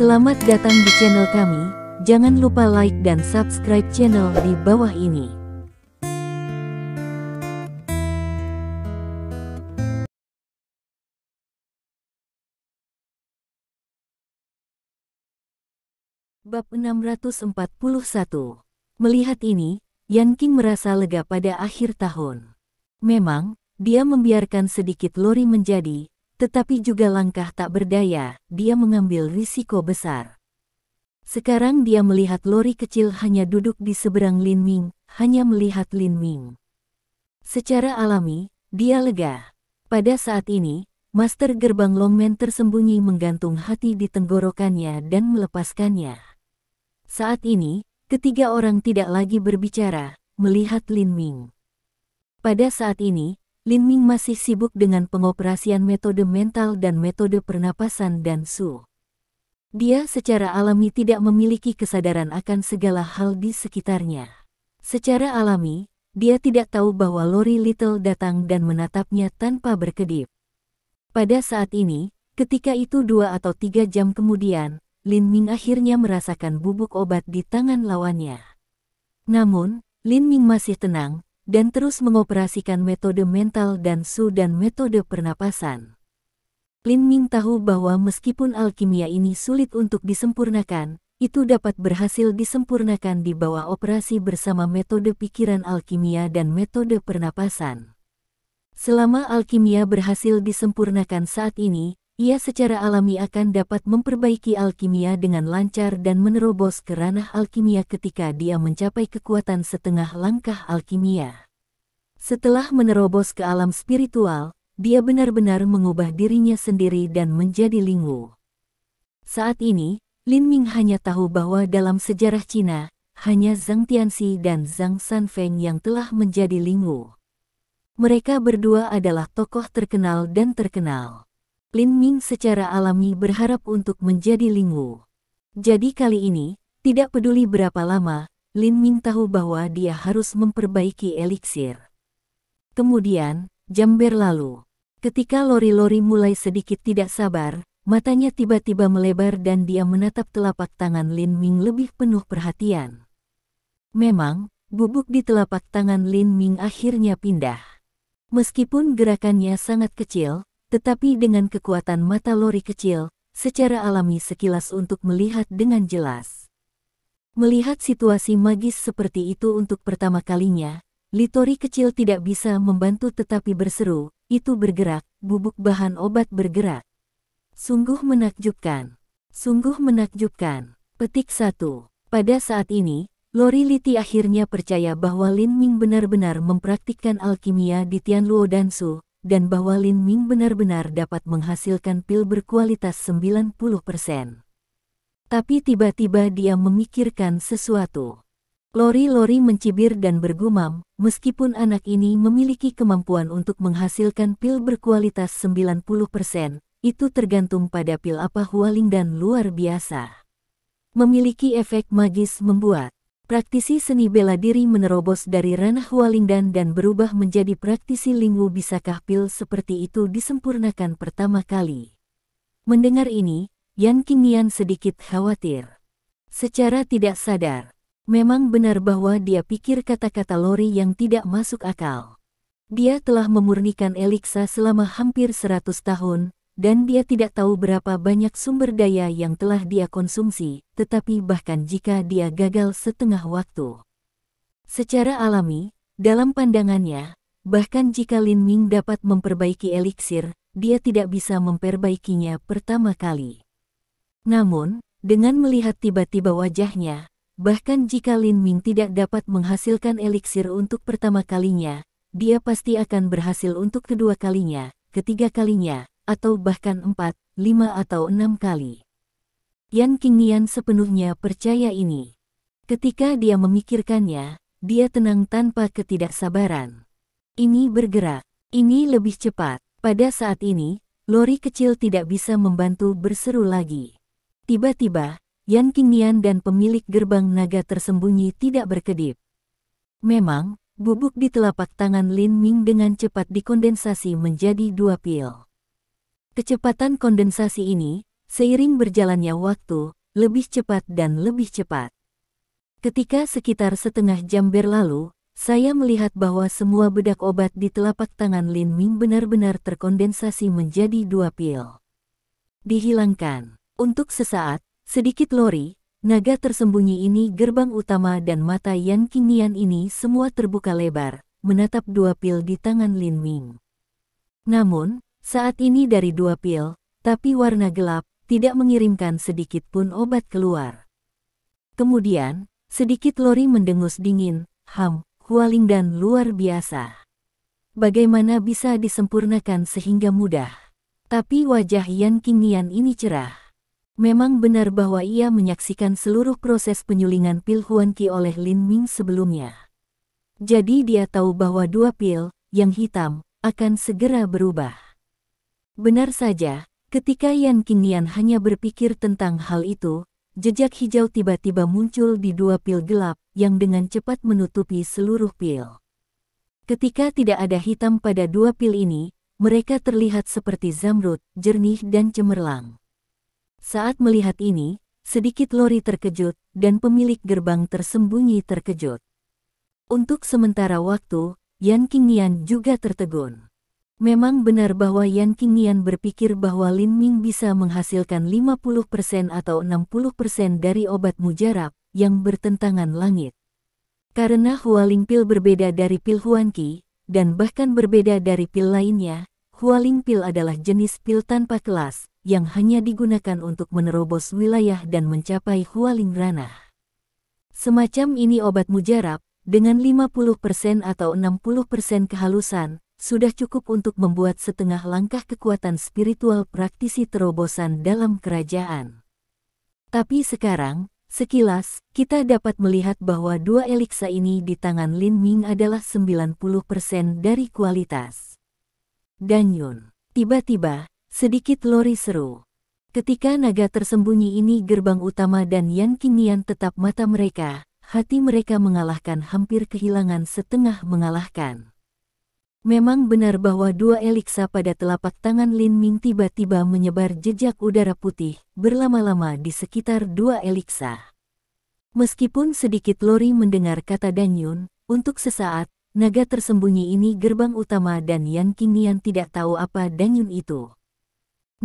Selamat datang di channel kami, jangan lupa like dan subscribe channel di bawah ini. Bab 641. Melihat ini, Yan Qing merasa lega pada akhir tahun. Memang, dia membiarkan sedikit lori menjadi, tetapi juga langkah tak berdaya, dia mengambil risiko besar. Sekarang dia melihat lori kecil hanya duduk di seberang Lin Ming, hanya melihat Lin Ming. Secara alami, dia lega. Pada saat ini, Master Gerbang Longmen tersembunyi menggantung hati di tenggorokannya dan melepaskannya. Saat ini, ketiga orang tidak lagi berbicara, melihat Lin Ming. Pada saat ini, Lin Ming masih sibuk dengan pengoperasian metode mental dan metode pernapasan dan Su. Dia secara alami tidak memiliki kesadaran akan segala hal di sekitarnya. Secara alami, dia tidak tahu bahwa Lori Little datang dan menatapnya tanpa berkedip. Pada saat ini, ketika itu 2 atau 3 jam kemudian, Lin Ming akhirnya merasakan bubuk obat di tangan lawannya. Namun, Lin Ming masih tenang, dan terus mengoperasikan metode mental dan Su dan metode pernapasan. Lin Ming tahu bahwa meskipun alkimia ini sulit untuk disempurnakan, itu dapat berhasil disempurnakan di bawah operasi bersama metode pikiran alkimia dan metode pernapasan. Selama alkimia berhasil disempurnakan saat ini, ia secara alami akan dapat memperbaiki alkimia dengan lancar dan menerobos ke ranah alkimia ketika dia mencapai kekuatan setengah langkah alkimia. Setelah menerobos ke alam spiritual, dia benar-benar mengubah dirinya sendiri dan menjadi Lingwu. Saat ini, Lin Ming hanya tahu bahwa dalam sejarah Cina, hanya Zhang Tianxi dan Zhang Sanfeng yang telah menjadi Lingwu. Mereka berdua adalah tokoh terkenal dan terkenal. Lin Ming secara alami berharap untuk menjadi Lingwu. Jadi kali ini, tidak peduli berapa lama, Lin Ming tahu bahwa dia harus memperbaiki eliksir. Kemudian, jam berlalu. Ketika lori-lori mulai sedikit tidak sabar, matanya tiba-tiba melebar dan dia menatap telapak tangan Lin Ming lebih penuh perhatian. Memang, bubuk di telapak tangan Lin Ming akhirnya pindah. Meskipun gerakannya sangat kecil, tetapi dengan kekuatan mata lori kecil, secara alami sekilas untuk melihat dengan jelas. Melihat situasi magis seperti itu untuk pertama kalinya, Litori kecil tidak bisa membantu tetapi berseru, itu bergerak, bubuk bahan obat bergerak. Sungguh menakjubkan. Sungguh menakjubkan. Petik 1. Pada saat ini, Lori Liti akhirnya percaya bahwa Lin Ming benar-benar mempraktikkan alkimia di Tianluo Dansu, dan bahwa Lin Ming benar-benar dapat menghasilkan pil berkualitas 90%. Tapi tiba-tiba dia memikirkan sesuatu. Lori-lori mencibir dan bergumam, meskipun anak ini memiliki kemampuan untuk menghasilkan pil berkualitas 90%, itu tergantung pada pil apa Hualing dan luar biasa. Memiliki efek magis membuat praktisi seni bela diri menerobos dari ranah Hualingdan dan berubah menjadi praktisi Lingwu. Bisakah pil seperti itu disempurnakan pertama kali? Mendengar ini, Yan Qingnian sedikit khawatir. Secara tidak sadar, memang benar bahwa dia pikir kata-kata Lori yang tidak masuk akal. Dia telah memurnikan Eliksa selama hampir 100 tahun, dan dia tidak tahu berapa banyak sumber daya yang telah dia konsumsi, tetapi bahkan jika dia gagal setengah waktu. Secara alami, dalam pandangannya, bahkan jika Lin Ming dapat memperbaiki eliksir, dia tidak bisa memperbaikinya pertama kali. Namun, dengan melihat tiba-tiba wajahnya, bahkan jika Lin Ming tidak dapat menghasilkan eliksir untuk pertama kalinya, dia pasti akan berhasil untuk kedua kalinya, ketiga kalinya, atau bahkan 4, 5 atau 6 kali. Yan Qingnian sepenuhnya percaya ini. Ketika dia memikirkannya, dia tenang tanpa ketidaksabaran. Ini bergerak, ini lebih cepat. Pada saat ini, lori kecil tidak bisa membantu berseru lagi. Tiba-tiba, Yan Qingnian dan pemilik gerbang naga tersembunyi tidak berkedip. Memang, bubuk di telapak tangan Lin Ming dengan cepat dikondensasi menjadi 2 pil. Kecepatan kondensasi ini, Seiring berjalannya waktu, lebih cepat dan lebih cepat. Ketika sekitar setengah jam berlalu, saya melihat bahwa semua bedak obat di telapak tangan Lin Ming benar-benar terkondensasi menjadi 2 pil. Dihilangkan. Untuk sesaat, sedikit Lori, naga tersembunyi ini, gerbang utama dan mata Yan Qingnian ini semua terbuka lebar, menatap 2 pil di tangan Lin Ming. Namun, saat ini dari 2 pil, tapi warna gelap, tidak mengirimkan sedikit pun obat keluar. Kemudian, sedikit Lori mendengus dingin, Hualing dan luar biasa. Bagaimana bisa disempurnakan sehingga mudah? Tapi wajah Yan Qingnian ini cerah. Memang benar bahwa ia menyaksikan seluruh proses penyulingan pil Huanqi oleh Lin Ming sebelumnya. Jadi dia tahu bahwa 2 pil, yang hitam, akan segera berubah. Benar saja, ketika Yan Qingnian hanya berpikir tentang hal itu, jejak hijau tiba-tiba muncul di 2 pil gelap, yang dengan cepat menutupi seluruh pil. Ketika tidak ada hitam pada 2 pil ini, mereka terlihat seperti zamrud, jernih dan cemerlang. Saat melihat ini, sedikit Lori terkejut, dan pemilik gerbang tersembunyi terkejut. Untuk sementara waktu, Yan Qingnian juga tertegun. Memang benar bahwa Yan Qingnian berpikir bahwa Lin Ming bisa menghasilkan 50% atau 60% dari obat mujarab, yang bertentangan langit. Karena Hualing pil berbeda dari pil Huanqi, dan bahkan berbeda dari pil lainnya, Hualing pil adalah jenis pil tanpa kelas, yang hanya digunakan untuk menerobos wilayah dan mencapai Hualing ranah. Semacam ini obat mujarab, dengan 50% atau 60% kehalusan, sudah cukup untuk membuat setengah langkah kekuatan spiritual praktisi terobosan dalam kerajaan. Tapi sekarang, sekilas, kita dapat melihat bahwa 2 eliksa ini di tangan Lin Ming adalah 90% dari kualitas. Danyun. Tiba-tiba, sedikit Lori seru. Ketika naga tersembunyi ini gerbang utama dan Yan Qingnian tetap mata mereka, hati mereka mengalahkan hampir kehilangan setengah mengalahkan. Memang benar bahwa 2 eliksa pada telapak tangan Lin Ming tiba-tiba menyebar jejak udara putih, berlama-lama di sekitar 2 eliksa. Meskipun sedikit Lori mendengar kata Danyun, untuk sesaat, naga tersembunyi ini gerbang utama dan Yan Qingnian tidak tahu apa Danyun itu.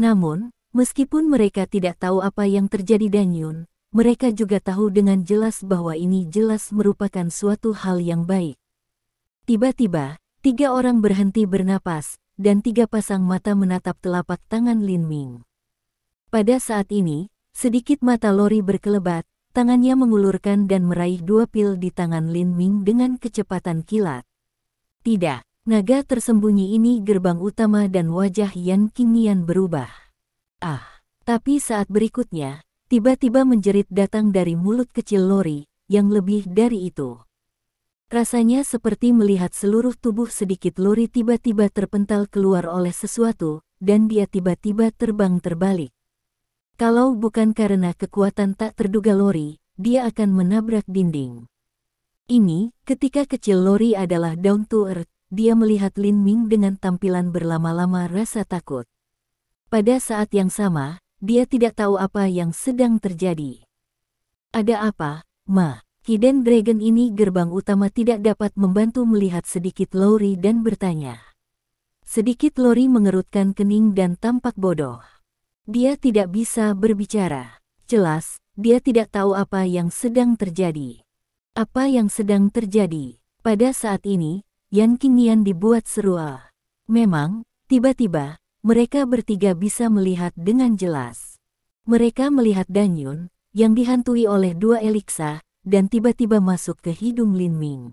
Namun, meskipun mereka tidak tahu apa yang terjadi Danyun, mereka juga tahu dengan jelas bahwa ini jelas merupakan suatu hal yang baik. Tiba-tiba, 3 orang berhenti bernapas, dan 3 pasang mata menatap telapak tangan Lin Ming. Pada saat ini, sedikit mata Lori berkelebat, tangannya mengulurkan dan meraih 2 pil di tangan Lin Ming dengan kecepatan kilat. Tidak, naga tersembunyi ini gerbang utama dan wajah Yan Qingnian berubah. Tapi saat berikutnya, tiba-tiba menjerit datang dari mulut kecil Lori, yang lebih dari itu. Rasanya seperti melihat seluruh tubuh sedikit Lori tiba-tiba terpental keluar oleh sesuatu, dan dia tiba-tiba terbang terbalik. Kalau bukan karena kekuatan tak terduga Lori, dia akan menabrak dinding. Ini, ketika kecil Lori adalah down to earth, dia melihat Lin Ming dengan tampilan berlama-lama rasa takut. Pada saat yang sama, dia tidak tahu apa yang sedang terjadi. Ada apa, Ma? Hidden Dragon ini gerbang utama tidak dapat membantu melihat sedikit Lori dan bertanya. Sedikit Lori mengerutkan kening dan tampak bodoh. Dia tidak bisa berbicara. Jelas, dia tidak tahu apa yang sedang terjadi. Apa yang sedang terjadi? Pada saat ini, Yan Qingnian dibuat seru. Memang, tiba-tiba, mereka bertiga bisa melihat dengan jelas. Mereka melihat Danyun, yang dihantui oleh 2 eliksa, dan tiba-tiba masuk ke hidung Lin Ming.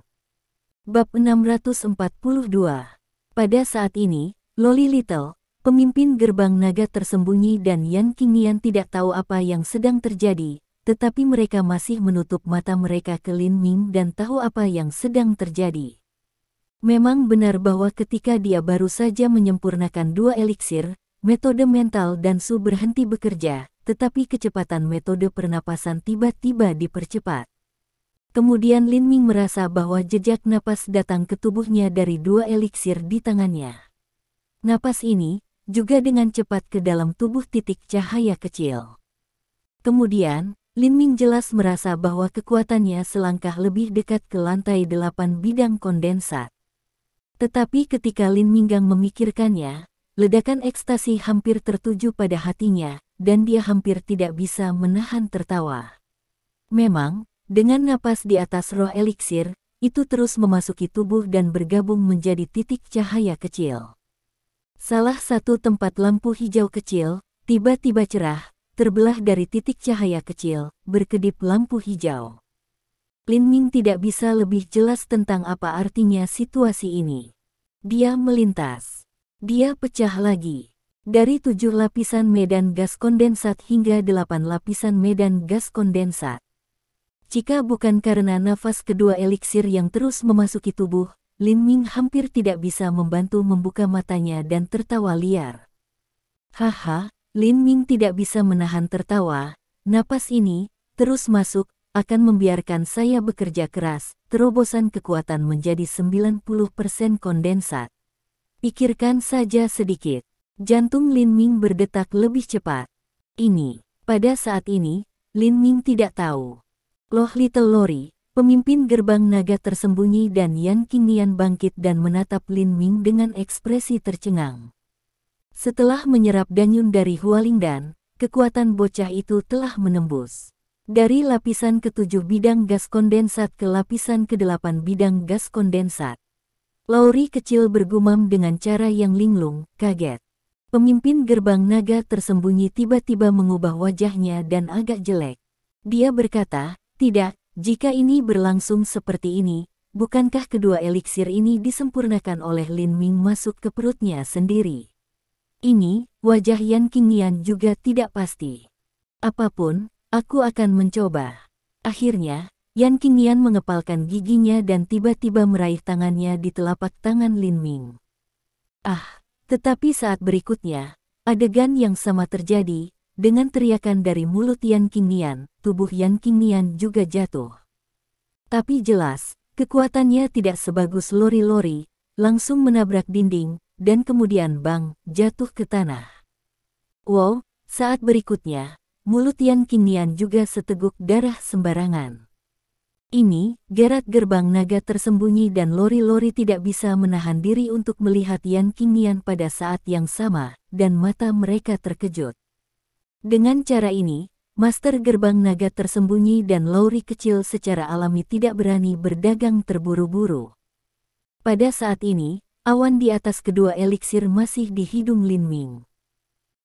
Bab 642. Pada saat ini, Loli Little, pemimpin gerbang naga tersembunyi dan Yan Qingnian tidak tahu apa yang sedang terjadi, tetapi mereka masih menutup mata mereka ke Lin Ming dan tahu apa yang sedang terjadi. Memang benar bahwa ketika dia baru saja menyempurnakan 2 eliksir, metode mental dan su berhenti bekerja, tetapi kecepatan metode pernapasan tiba-tiba dipercepat. Kemudian Lin Ming merasa bahwa jejak napas datang ke tubuhnya dari 2 eliksir di tangannya. Napas ini, juga dengan cepat ke dalam tubuh titik cahaya kecil. Kemudian, Lin Ming jelas merasa bahwa kekuatannya selangkah lebih dekat ke lantai 8 bidang kondensat. Tetapi ketika Lin Minggang memikirkannya, ledakan ekstasi hampir tertuju pada hatinya, dan dia hampir tidak bisa menahan tertawa. Memang, dengan napas di atas roh eliksir, itu terus memasuki tubuh dan bergabung menjadi titik cahaya kecil. Salah satu tempat lampu hijau kecil, tiba-tiba cerah, terbelah dari titik cahaya kecil, berkedip lampu hijau. Lin Ming tidak bisa lebih jelas tentang apa artinya situasi ini. Dia melintas. Dia pecah lagi. Dari 7 lapisan medan gas kondensat hingga 8 lapisan medan gas kondensat. Jika bukan karena nafas kedua eliksir yang terus memasuki tubuh, Lin Ming hampir tidak bisa membantu membuka matanya dan tertawa liar. Haha, Lin Ming tidak bisa menahan tertawa. Napas ini, terus masuk, akan membiarkan saya bekerja keras. Terobosan kekuatan menjadi 90% kondensat. Pikirkan saja sedikit. Jantung Lin Ming berdetak lebih cepat. Pada saat ini, Lin Ming tidak tahu. Loh Little Lori, pemimpin gerbang naga tersembunyi dan Yan Qingnian bangkit dan menatap Lin Ming dengan ekspresi tercengang. Setelah menyerap danyun dari Hualingdan, kekuatan bocah itu telah menembus. Dari lapisan ke-7 bidang gas kondensat ke lapisan ke-8 bidang gas kondensat. Lauri kecil bergumam dengan cara yang linglung, kaget. Pemimpin gerbang naga tersembunyi tiba-tiba mengubah wajahnya dan agak jelek. Dia berkata, tidak, jika ini berlangsung seperti ini, bukankah kedua eliksir ini disempurnakan oleh Lin Ming masuk ke perutnya sendiri? Wajah Yan Qingnian juga tidak pasti. Apapun, aku akan mencoba. Akhirnya, Yan Qingnian mengepalkan giginya dan tiba-tiba meraih tangannya di telapak tangan Lin Ming. Tetapi saat berikutnya, adegan yang sama terjadi. Dengan teriakan dari mulut Yan Qingnian, tubuh Yan Qingnian juga jatuh. Tapi jelas, kekuatannya tidak sebagus Lori-Lori, langsung menabrak dinding, dan kemudian bang, jatuh ke tanah. Wow, saat berikutnya, mulut Yan Qingnian juga seteguk darah sembarangan. Gerak gerbang naga tersembunyi dan Lori-Lori tidak bisa menahan diri untuk melihat Yan Qingnian pada saat yang sama, dan mata mereka terkejut. Dengan cara ini, Master Gerbang Naga tersembunyi dan Lauri kecil secara alami tidak berani berdagang terburu-buru. Pada saat ini, awan di atas kedua eliksir masih di hidung Lin Ming.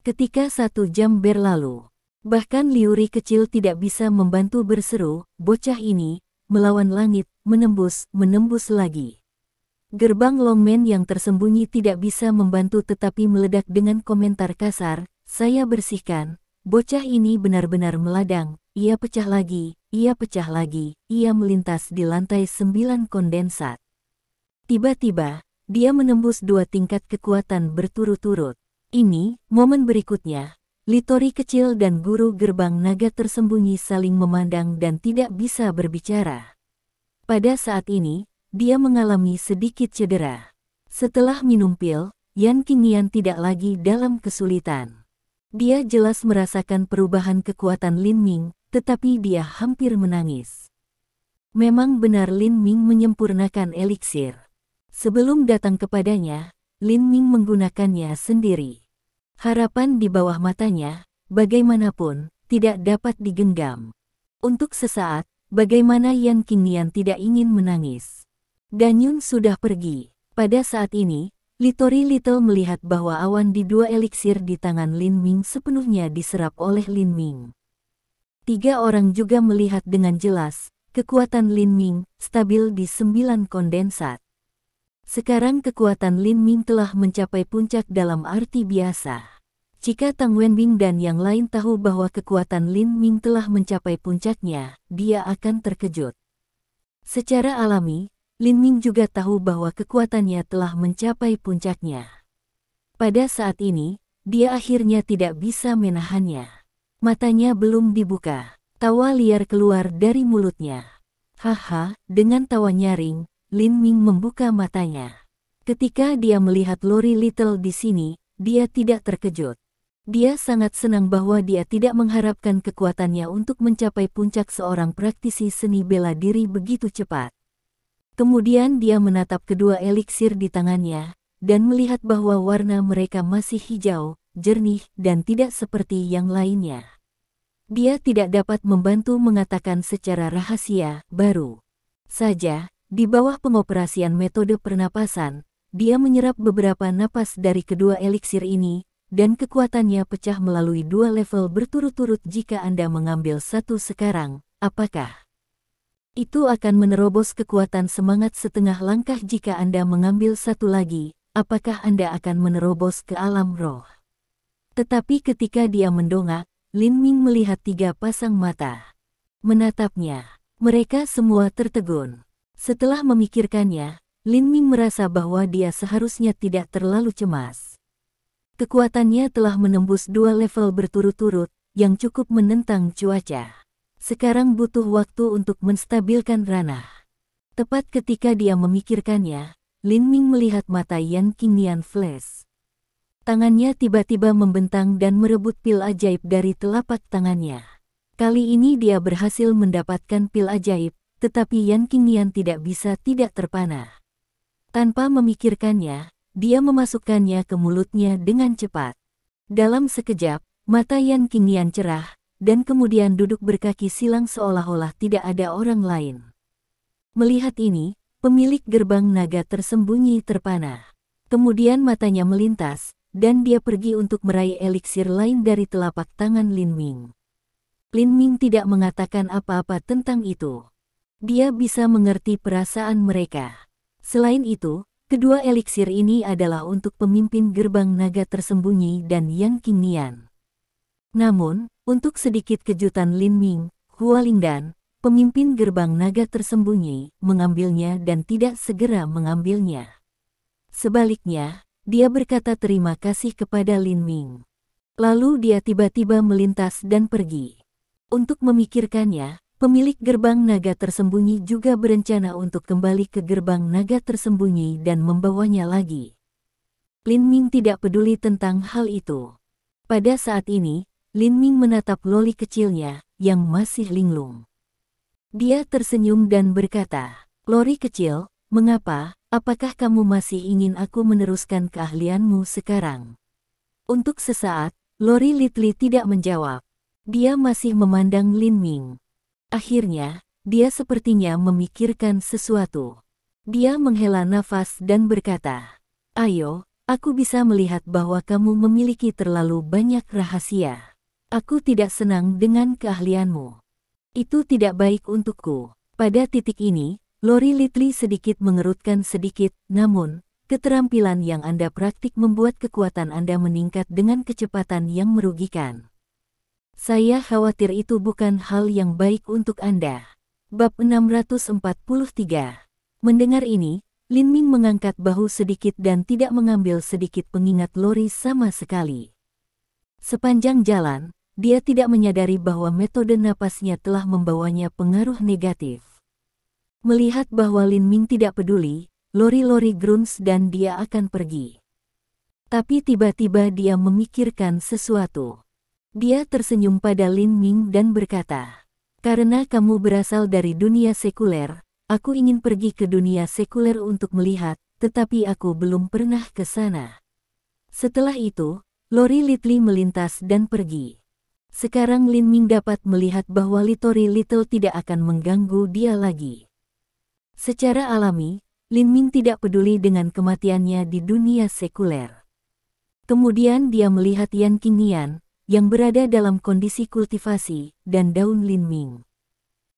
Ketika 1 jam berlalu, bahkan Liuri kecil tidak bisa membantu berseru, bocah ini, melawan langit, menembus lagi. Gerbang Longmen yang tersembunyi tidak bisa membantu tetapi meledak dengan komentar kasar, saya bersihkan. Bocah ini benar-benar meladang, ia pecah lagi, ia melintas di lantai 9 kondensat. Tiba-tiba, dia menembus 2 tingkat kekuatan berturut-turut. Momen berikutnya, Litori kecil dan guru gerbang naga tersembunyi saling memandang dan tidak bisa berbicara. Pada saat ini, dia mengalami sedikit cedera. Setelah minum pil, Yan Qingnian tidak lagi dalam kesulitan. Dia jelas merasakan perubahan kekuatan Lin Ming, tetapi dia hampir menangis. Memang benar Lin Ming menyempurnakan eliksir. Sebelum datang kepadanya, Lin Ming menggunakannya sendiri. Harapan di bawah matanya, bagaimanapun, tidak dapat digenggam. Untuk sesaat, bagaimana Yan Qingnian tidak ingin menangis. Danyun sudah pergi. Pada saat ini, Litori Little melihat bahwa awan di 2 eliksir di tangan Lin Ming sepenuhnya diserap oleh Lin Ming. 3 orang juga melihat dengan jelas, kekuatan Lin Ming stabil di 9 kondensat. Sekarang kekuatan Lin Ming telah mencapai puncak dalam arti biasa. Jika Tang Wenbing dan yang lain tahu bahwa kekuatan Lin Ming telah mencapai puncaknya, dia akan terkejut. Secara alami, Lin Ming juga tahu bahwa kekuatannya telah mencapai puncaknya. Pada saat ini, dia akhirnya tidak bisa menahannya. Matanya belum dibuka. Tawa liar keluar dari mulutnya. Haha, dengan tawa nyaring, Lin Ming membuka matanya. Ketika dia melihat Lori Little di sini, dia tidak terkejut. Dia sangat senang bahwa dia tidak mengharapkan kekuatannya untuk mencapai puncak seorang praktisi seni bela diri begitu cepat. Kemudian dia menatap kedua eliksir di tangannya, dan melihat bahwa warna mereka masih hijau, jernih, dan tidak seperti yang lainnya. Dia tidak dapat membantu mengatakan secara rahasia, baru saja, di bawah pengoperasian metode pernapasan, dia menyerap beberapa napas dari kedua eliksir ini, dan kekuatannya pecah melalui 2 level berturut-turut. Jika Anda mengambil satu sekarang, apakah itu akan menerobos kekuatan semangat setengah langkah? Jika Anda mengambil satu lagi, apakah Anda akan menerobos ke alam roh? Tetapi ketika dia mendongak, Lin Ming melihat 3 pasang mata menatapnya. Mereka semua tertegun. Setelah memikirkannya, Lin Ming merasa bahwa dia seharusnya tidak terlalu cemas. Kekuatannya telah menembus 2 level berturut-turut, yang cukup menentang cuaca. Sekarang butuh waktu untuk menstabilkan ranah. Tepat ketika dia memikirkannya, Lin Ming melihat mata Yan Qingnian flash. Tangannya tiba-tiba membentang dan merebut pil ajaib dari telapak tangannya. Kali ini dia berhasil mendapatkan pil ajaib, tetapi Yan Qingnian tidak bisa tidak terpana. Tanpa memikirkannya, dia memasukkannya ke mulutnya dengan cepat. Dalam sekejap, mata Yan Qingnian cerah, dan kemudian duduk berkaki silang seolah-olah tidak ada orang lain. Melihat ini, pemilik gerbang naga tersembunyi terpana. Kemudian matanya melintas, dan dia pergi untuk meraih eliksir lain dari telapak tangan Lin Ming. Lin Ming tidak mengatakan apa-apa tentang itu. Dia bisa mengerti perasaan mereka. Selain itu, kedua eliksir ini adalah untuk pemimpin gerbang naga tersembunyi dan Yan Qingnian. Namun, untuk sedikit kejutan Lin Ming, Hua Lingdan, pemimpin gerbang naga tersembunyi, mengambilnya dan tidak segera mengambilnya. Sebaliknya, dia berkata terima kasih kepada Lin Ming. Lalu dia tiba-tiba melintas dan pergi. Untuk memikirkannya, pemilik gerbang naga tersembunyi juga berencana untuk kembali ke gerbang naga tersembunyi dan membawanya lagi. Lin Ming tidak peduli tentang hal itu. Pada saat ini, Lin Ming menatap loli kecilnya, yang masih linglung. Dia tersenyum dan berkata, "Lori kecil, mengapa? Apakah kamu masih ingin aku meneruskan keahlianmu sekarang?" Untuk sesaat, Lori Litli tidak menjawab. Dia masih memandang Lin Ming. Akhirnya, dia sepertinya memikirkan sesuatu. Dia menghela nafas dan berkata, "Ayo, aku bisa melihat bahwa kamu memiliki terlalu banyak rahasia. Aku tidak senang dengan keahlianmu. Itu tidak baik untukku." Pada titik ini, Lori Litli sedikit mengerutkan sedikit, namun, keterampilan yang Anda praktik membuat kekuatan Anda meningkat dengan kecepatan yang merugikan. Saya khawatir itu bukan hal yang baik untuk Anda. Bab 643. Mendengar ini, Lin Ming mengangkat bahu sedikit dan tidak mengambil sedikit pengingat Lori sama sekali. Sepanjang jalan, dia tidak menyadari bahwa metode napasnya telah membawanya pengaruh negatif. Melihat bahwa Lin Ming tidak peduli, Lori grunts dan dia akan pergi. Tapi tiba-tiba dia memikirkan sesuatu. Dia tersenyum pada Lin Ming dan berkata, "Karena kamu berasal dari dunia sekuler, aku ingin pergi ke dunia sekuler untuk melihat, tetapi aku belum pernah ke sana." Setelah itu, Lori Litli melintas dan pergi. Sekarang Lin Ming dapat melihat bahwa Lori Little tidak akan mengganggu dia lagi. Secara alami, Lin Ming tidak peduli dengan kematiannya di dunia sekuler. Kemudian dia melihat Yan Qingnian, yang berada dalam kondisi kultivasi, dan daun Lin Ming.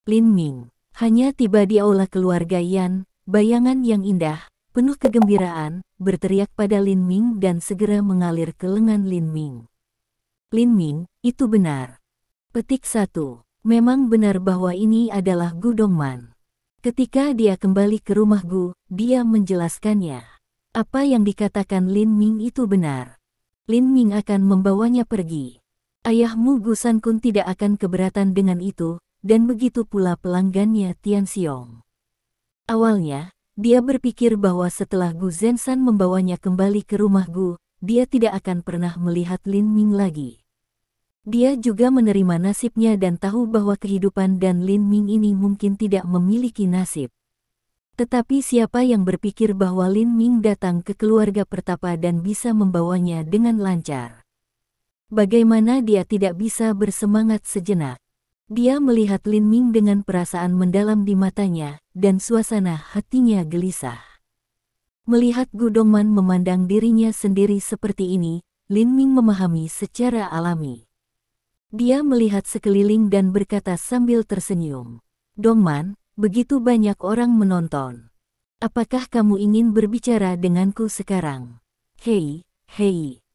Lin Ming hanya tiba di aula keluarga Yan, bayangan yang indah, penuh kegembiraan, berteriak pada Lin Ming dan segera mengalir ke lengan Lin Ming. "Lin Ming, itu benar." Petik 1. Memang benar bahwa ini adalah Gu Dongman. Ketika dia kembali ke rumah Gu, dia menjelaskannya. Apa yang dikatakan Lin Ming itu benar. Lin Ming akan membawanya pergi. Ayahmu Gu Sankun tidak akan keberatan dengan itu, dan begitu pula pelanggannya Tian Xiong. Awalnya, dia berpikir bahwa setelah Gu Zenshan membawanya kembali ke rumah Gu, dia tidak akan pernah melihat Lin Ming lagi. Dia juga menerima nasibnya dan tahu bahwa kehidupan dan Lin Ming ini mungkin tidak memiliki nasib. Tetapi siapa yang berpikir bahwa Lin Ming datang ke keluarga pertapa dan bisa membawanya dengan lancar? Bagaimana dia tidak bisa bersemangat sejenak? Dia melihat Lin Ming dengan perasaan mendalam di matanya, dan suasana hatinya gelisah. Melihat Gu Dongman memandang dirinya sendiri seperti ini, Lin Ming memahami secara alami. Dia melihat sekeliling dan berkata sambil tersenyum, "Dongman, begitu banyak orang menonton. Apakah kamu ingin berbicara denganku sekarang?" Hei.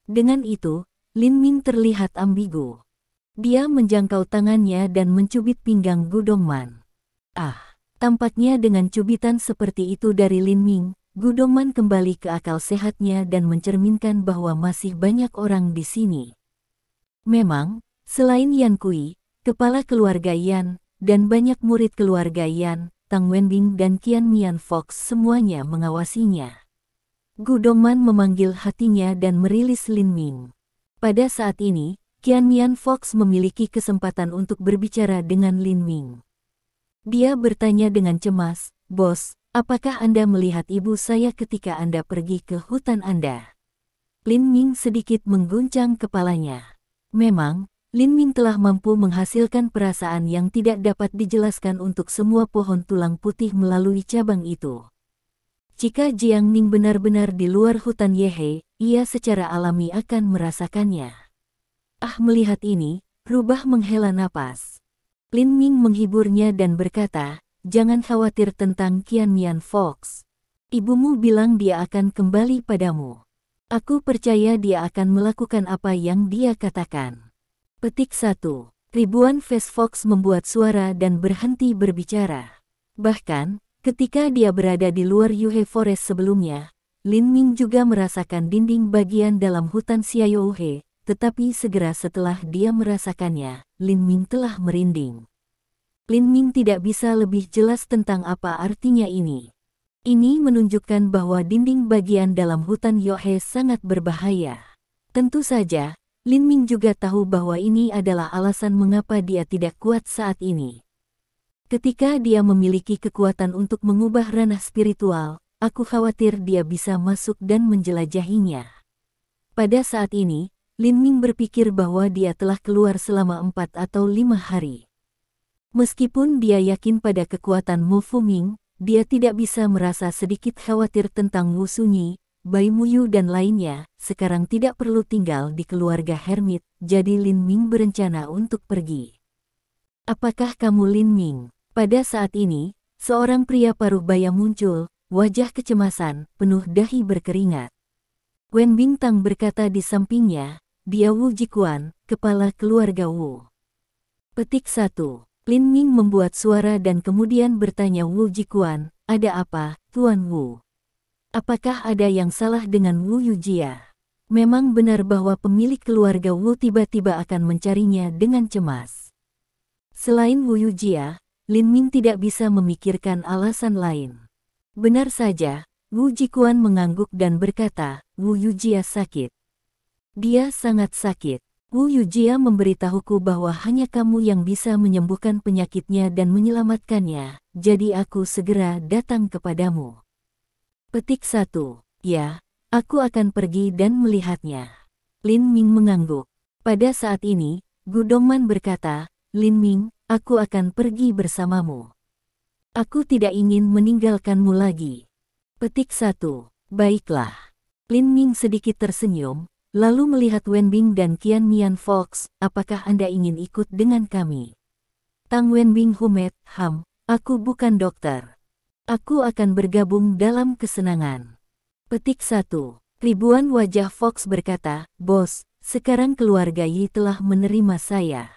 Dengan itu, Lin Ming terlihat ambigu. Dia menjangkau tangannya dan mencubit pinggang Gu Dongman. Tampaknya dengan cubitan seperti itu dari Lin Ming, Gu Dongman kembali ke akal sehatnya dan mencerminkan bahwa masih banyak orang di sini. Memang, selain Yan Kui, kepala keluarga Yan, dan banyak murid keluarga Yan, Tang Wenbing dan Qian Mian Fox semuanya mengawasinya. Gu Dongman memanggil hatinya dan merilis Lin Ming. Pada saat ini, Qian Mian Fox memiliki kesempatan untuk berbicara dengan Lin Ming. Dia bertanya dengan cemas, "Bos, apakah Anda melihat ibu saya ketika Anda pergi ke hutan Anda?" Lin Ming sedikit mengguncang kepalanya. Memang, Lin Ming telah mampu menghasilkan perasaan yang tidak dapat dijelaskan untuk semua pohon tulang putih melalui cabang itu. Jika Jiang Ning benar-benar di luar hutan Yehe, ia secara alami akan merasakannya. Melihat ini, Rubah menghela napas. Lin Ming menghiburnya dan berkata, "Jangan khawatir tentang Qian Mian Fox. Ibumu bilang dia akan kembali padamu. Aku percaya dia akan melakukan apa yang dia katakan." Petik 1. Ribuan Face Fox membuat suara dan berhenti berbicara. Bahkan, ketika dia berada di luar Yuhe Forest sebelumnya, Lin Ming juga merasakan dinding bagian dalam hutan Xiaohe. Tetapi segera setelah dia merasakannya, Lin Ming telah merinding. Lin Ming tidak bisa lebih jelas tentang apa artinya ini. Ini menunjukkan bahwa dinding bagian dalam hutan Yohe sangat berbahaya. Tentu saja, Lin Ming juga tahu bahwa ini adalah alasan mengapa dia tidak kuat saat ini. Ketika dia memiliki kekuatan untuk mengubah ranah spiritual, aku khawatir dia bisa masuk dan menjelajahinya. Pada saat ini, Lin Ming berpikir bahwa dia telah keluar selama 4 atau 5 hari. Meskipun dia yakin pada kekuatan Mu Fuming, dia tidak bisa merasa sedikit khawatir tentang Wu Sunyi, Bai Muyu dan lainnya, sekarang tidak perlu tinggal di keluarga hermit, jadi Lin Ming berencana untuk pergi. "Apakah kamu Lin Ming?" Pada saat ini, seorang pria paruh baya muncul, wajah kecemasan, penuh dahi berkeringat. Wen Bintang berkata di sampingnya, "Dia Wu Jikuan, kepala keluarga Wu." Petik 1. Lin Ming membuat suara dan kemudian bertanya Wu Jikuan, "Ada apa, Tuan Wu? Apakah ada yang salah dengan Wu Yujia?" Memang benar bahwa pemilik keluarga Wu tiba-tiba akan mencarinya dengan cemas. Selain Wu Yujia, Lin Ming tidak bisa memikirkan alasan lain. Benar saja, Wu Jikuan mengangguk dan berkata, "Wu Yujia sakit. Dia sangat sakit. Wu Yujia memberitahuku bahwa hanya kamu yang bisa menyembuhkan penyakitnya dan menyelamatkannya, jadi aku segera datang kepadamu." Petik 1. "Ya, aku akan pergi dan melihatnya." Lin Ming mengangguk. Pada saat ini, Gu Dongman berkata, "Lin Ming, aku akan pergi bersamamu. Aku tidak ingin meninggalkanmu lagi." Petik 1. "Baiklah." Lin Ming sedikit tersenyum, lalu melihat Wenbing dan Qian Mian Fox, "Apakah Anda ingin ikut dengan kami?" Tang Wenbing humet, Aku bukan dokter. Aku akan bergabung dalam kesenangan." Petik 1. Ribuan wajah Fox berkata, "Bos, sekarang keluarga Yi telah menerima saya.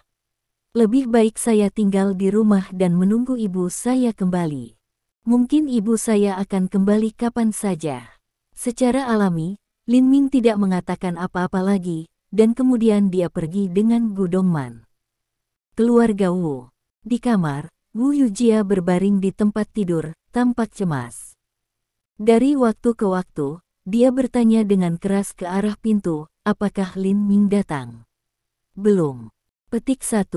Lebih baik saya tinggal di rumah dan menunggu ibu saya kembali. Mungkin ibu saya akan kembali kapan saja." Secara alami, Lin Ming tidak mengatakan apa-apa lagi, dan kemudian dia pergi dengan Gu Dongman. Keluarga Wu. Di kamar, Wu Yujia berbaring di tempat tidur, tampak cemas. Dari waktu ke waktu, dia bertanya dengan keras ke arah pintu, apakah Lin Ming datang? Belum. Petik 1.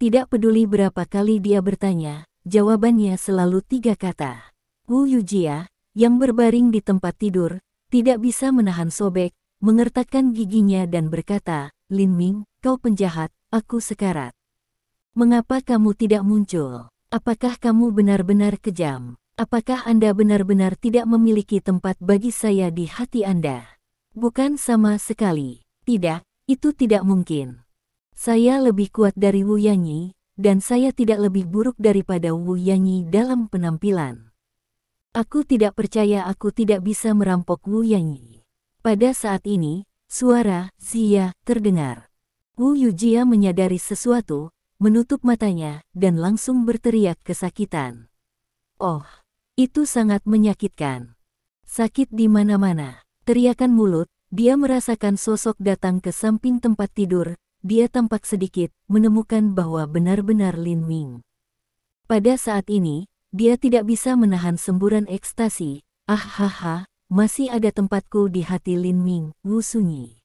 Tidak peduli berapa kali dia bertanya, jawabannya selalu 3 kata. Wu Yujia, yang berbaring di tempat tidur, tidak bisa menahan sobek, mengertakkan giginya dan berkata, Lin Ming, kau penjahat, aku sekarat. Mengapa kamu tidak muncul? Apakah kamu benar-benar kejam? Apakah Anda benar-benar tidak memiliki tempat bagi saya di hati Anda? Bukan sama sekali. Tidak, itu tidak mungkin. Saya lebih kuat dari Wu Yanyi, dan saya tidak lebih buruk daripada Wu Yanyi dalam penampilan. Aku tidak percaya aku tidak bisa merampok Wu Yanyi. Pada saat ini, suara Xia terdengar. Wu Yujia menyadari sesuatu, menutup matanya, dan langsung berteriak kesakitan. Oh, itu sangat menyakitkan. Sakit di mana-mana. Teriakan mulut, dia merasakan sosok datang ke samping tempat tidur, dia tampak sedikit, menemukan bahwa benar-benar Lin Ming. Pada saat ini, dia tidak bisa menahan semburan ekstasi. Hahaha, masih ada tempatku di hati Lin Ming, Wu Sunyi.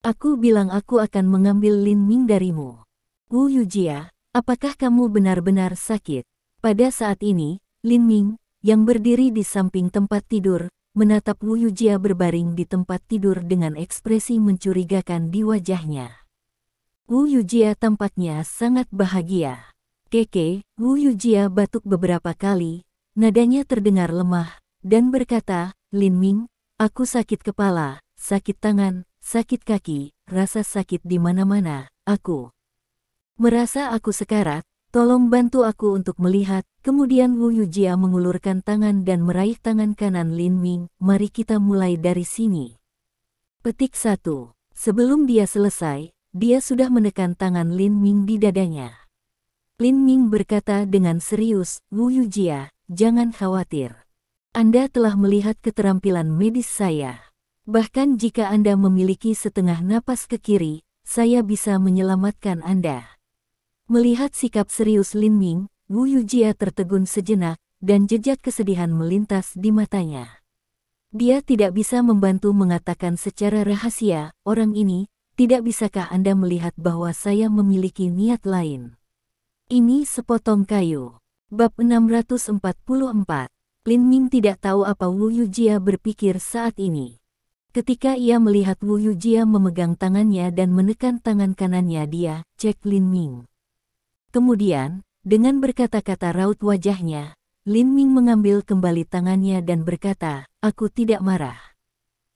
Aku bilang aku akan mengambil Lin Ming darimu. Wu Yujia, apakah kamu benar-benar sakit? Pada saat ini, Lin Ming, yang berdiri di samping tempat tidur, menatap Wu Yujia berbaring di tempat tidur dengan ekspresi mencurigakan di wajahnya. Wu Yujia tampaknya sangat bahagia. Keke, Wu Yujia batuk beberapa kali, nadanya terdengar lemah, dan berkata, Lin Ming, aku sakit kepala, sakit tangan, sakit kaki, rasa sakit di mana-mana, aku merasa aku sekarat, tolong bantu aku untuk melihat. Kemudian Wu Yujia mengulurkan tangan dan meraih tangan kanan Lin Ming, mari kita mulai dari sini. Petik 1. Sebelum dia selesai, dia sudah menekan tangan Lin Ming di dadanya. Lin Ming berkata dengan serius, Wu Yujia, jangan khawatir. Anda telah melihat keterampilan medis saya. Bahkan jika Anda memiliki setengah napas ke kiri, saya bisa menyelamatkan Anda. Melihat sikap serius Lin Ming, Wu Yujia tertegun sejenak, dan jejak kesedihan melintas di matanya. Dia tidak bisa membantu mengatakan secara rahasia, orang ini, tidak bisakah Anda melihat bahwa saya memiliki niat lain? Ini sepotong kayu. Bab 644. Lin Ming tidak tahu apa Wu Yujia berpikir saat ini. Ketika ia melihat Wu Yujia memegang tangannya dan menekan tangan kanannya, dia cek Lin Ming. Kemudian, dengan berkata-kata raut wajahnya, Lin Ming mengambil kembali tangannya dan berkata, aku tidak marah.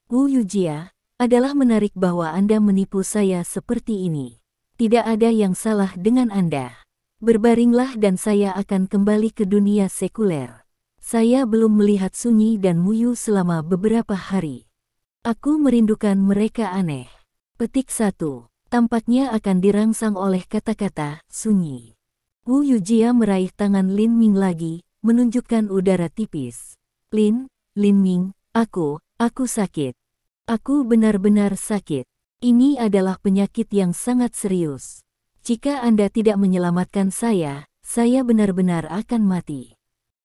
Wu Yujia, adalah menarik bahwa Anda menipu saya seperti ini. Tidak ada yang salah dengan Anda. Berbaringlah dan saya akan kembali ke dunia sekuler. Saya belum melihat Sunyi dan Muyu selama beberapa hari. Aku merindukan mereka aneh. Petik 1. Tampaknya akan dirangsang oleh kata-kata Sunyi. Wu Yujia meraih tangan Lin Ming lagi, menunjukkan udara tipis. Lin Ming, aku sakit. Aku benar-benar sakit. Ini adalah penyakit yang sangat serius. Jika Anda tidak menyelamatkan saya benar-benar akan mati.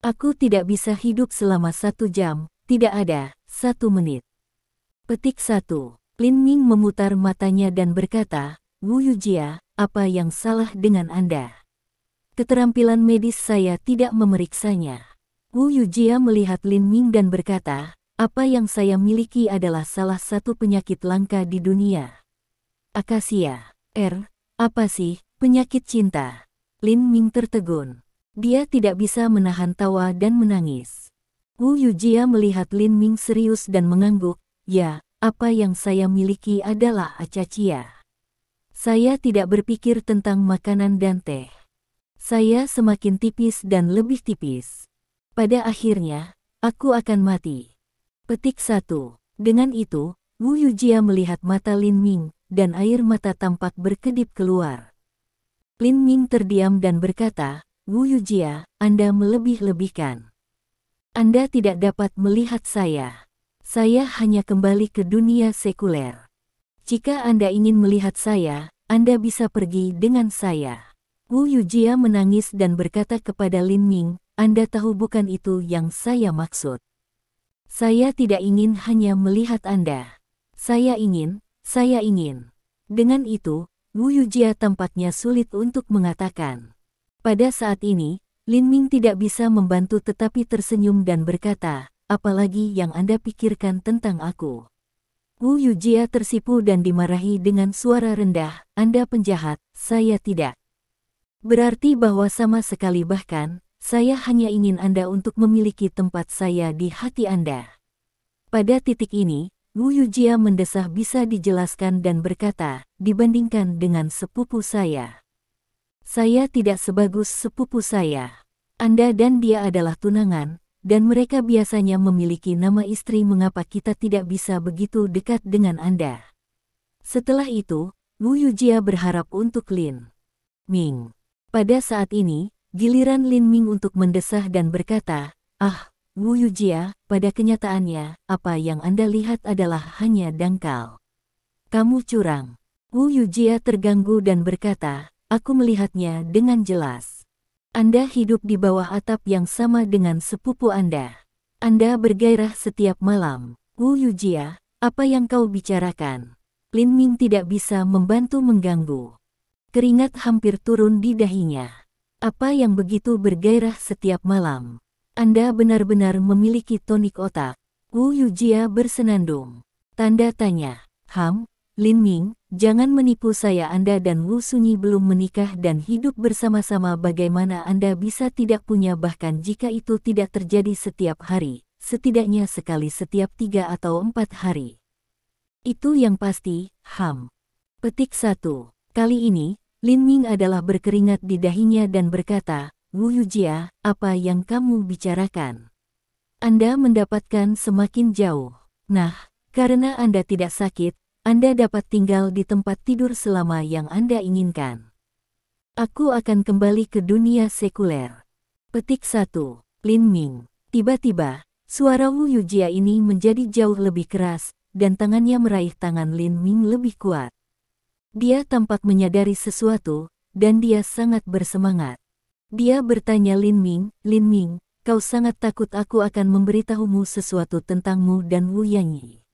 Aku tidak bisa hidup selama 1 jam, tidak ada 1 menit. Petik 1. Lin Ming memutar matanya dan berkata, Wu Yujia, apa yang salah dengan Anda? Keterampilan medis saya tidak memeriksanya. Wu Yujia melihat Lin Ming dan berkata, apa yang saya miliki adalah salah satu penyakit langka di dunia. Akasia. Apa sih, penyakit cinta? Lin Ming tertegun. Dia tidak bisa menahan tawa dan menangis. Wu Yujia melihat Lin Ming serius dan mengangguk, ya, apa yang saya miliki adalah acacia. Saya tidak berpikir tentang makanan dan teh. Saya semakin tipis dan lebih tipis. Pada akhirnya, aku akan mati. Petik 1. Dengan itu, Wu Yujia melihat mata Lin Ming, dan air mata tampak berkedip keluar. Lin Ming terdiam dan berkata, Wu Yujia, Anda melebih-lebihkan. Anda tidak dapat melihat saya. Saya hanya kembali ke dunia sekuler. Jika Anda ingin melihat saya, Anda bisa pergi dengan saya. Wu Yujia menangis dan berkata kepada Lin Ming, Anda tahu bukan itu yang saya maksud. Saya tidak ingin hanya melihat Anda. Saya ingin. Dengan itu, Wu Yujia tampaknya sulit untuk mengatakan. Pada saat ini, Lin Ming tidak bisa membantu tetapi tersenyum dan berkata, apalagi yang Anda pikirkan tentang aku. Wu Yujia tersipu dan dimarahi dengan suara rendah, Anda penjahat, saya tidak. Berarti bahwa sama sekali bahkan, saya hanya ingin Anda untuk memiliki tempat saya di hati Anda. Pada titik ini, Wu Yujia mendesah bisa dijelaskan dan berkata, dibandingkan dengan sepupu saya tidak sebagus sepupu saya. Anda dan dia adalah tunangan, dan mereka biasanya memiliki nama istri. Mengapa kita tidak bisa begitu dekat dengan Anda? Setelah itu, Wu Yujia berharap untuk Lin Ming. Pada saat ini, giliran Lin Ming untuk mendesah dan berkata, Wu Yujia, pada kenyataannya, apa yang Anda lihat adalah hanya dangkal. Kamu curang. Wu Yujia terganggu dan berkata, aku melihatnya dengan jelas. Anda hidup di bawah atap yang sama dengan sepupu Anda. Anda bergairah setiap malam. Wu Yujia, apa yang kau bicarakan? Lin Ming tidak bisa membantu mengganggu. Keringat hampir turun di dahinya. Apa yang begitu bergairah setiap malam? Anda benar-benar memiliki tonik otak. Wu Yujia bersenandung. Tanda tanya. Lin Ming, jangan menipu saya. Anda dan Wu Sunyi belum menikah dan hidup bersama-sama. Bagaimana Anda bisa tidak punya, bahkan jika itu tidak terjadi setiap hari, setidaknya sekali setiap 3 atau 4 hari. Itu yang pasti, Petik 1. Kali ini, Lin Ming adalah berkeringat di dahinya dan berkata, Wu Yujia, apa yang kamu bicarakan? Anda mendapatkan semakin jauh. Nah, karena Anda tidak sakit, Anda dapat tinggal di tempat tidur selama yang Anda inginkan. Aku akan kembali ke dunia sekuler. Petik 1. Lin Ming. Tiba-tiba, suara Wu Yujia ini menjadi jauh lebih keras, dan tangannya meraih tangan Lin Ming lebih kuat. Dia tampak menyadari sesuatu, dan dia sangat bersemangat. Dia bertanya Lin Ming, kau sangat takut aku akan memberitahumu sesuatu tentangmu dan Wu Yanyi.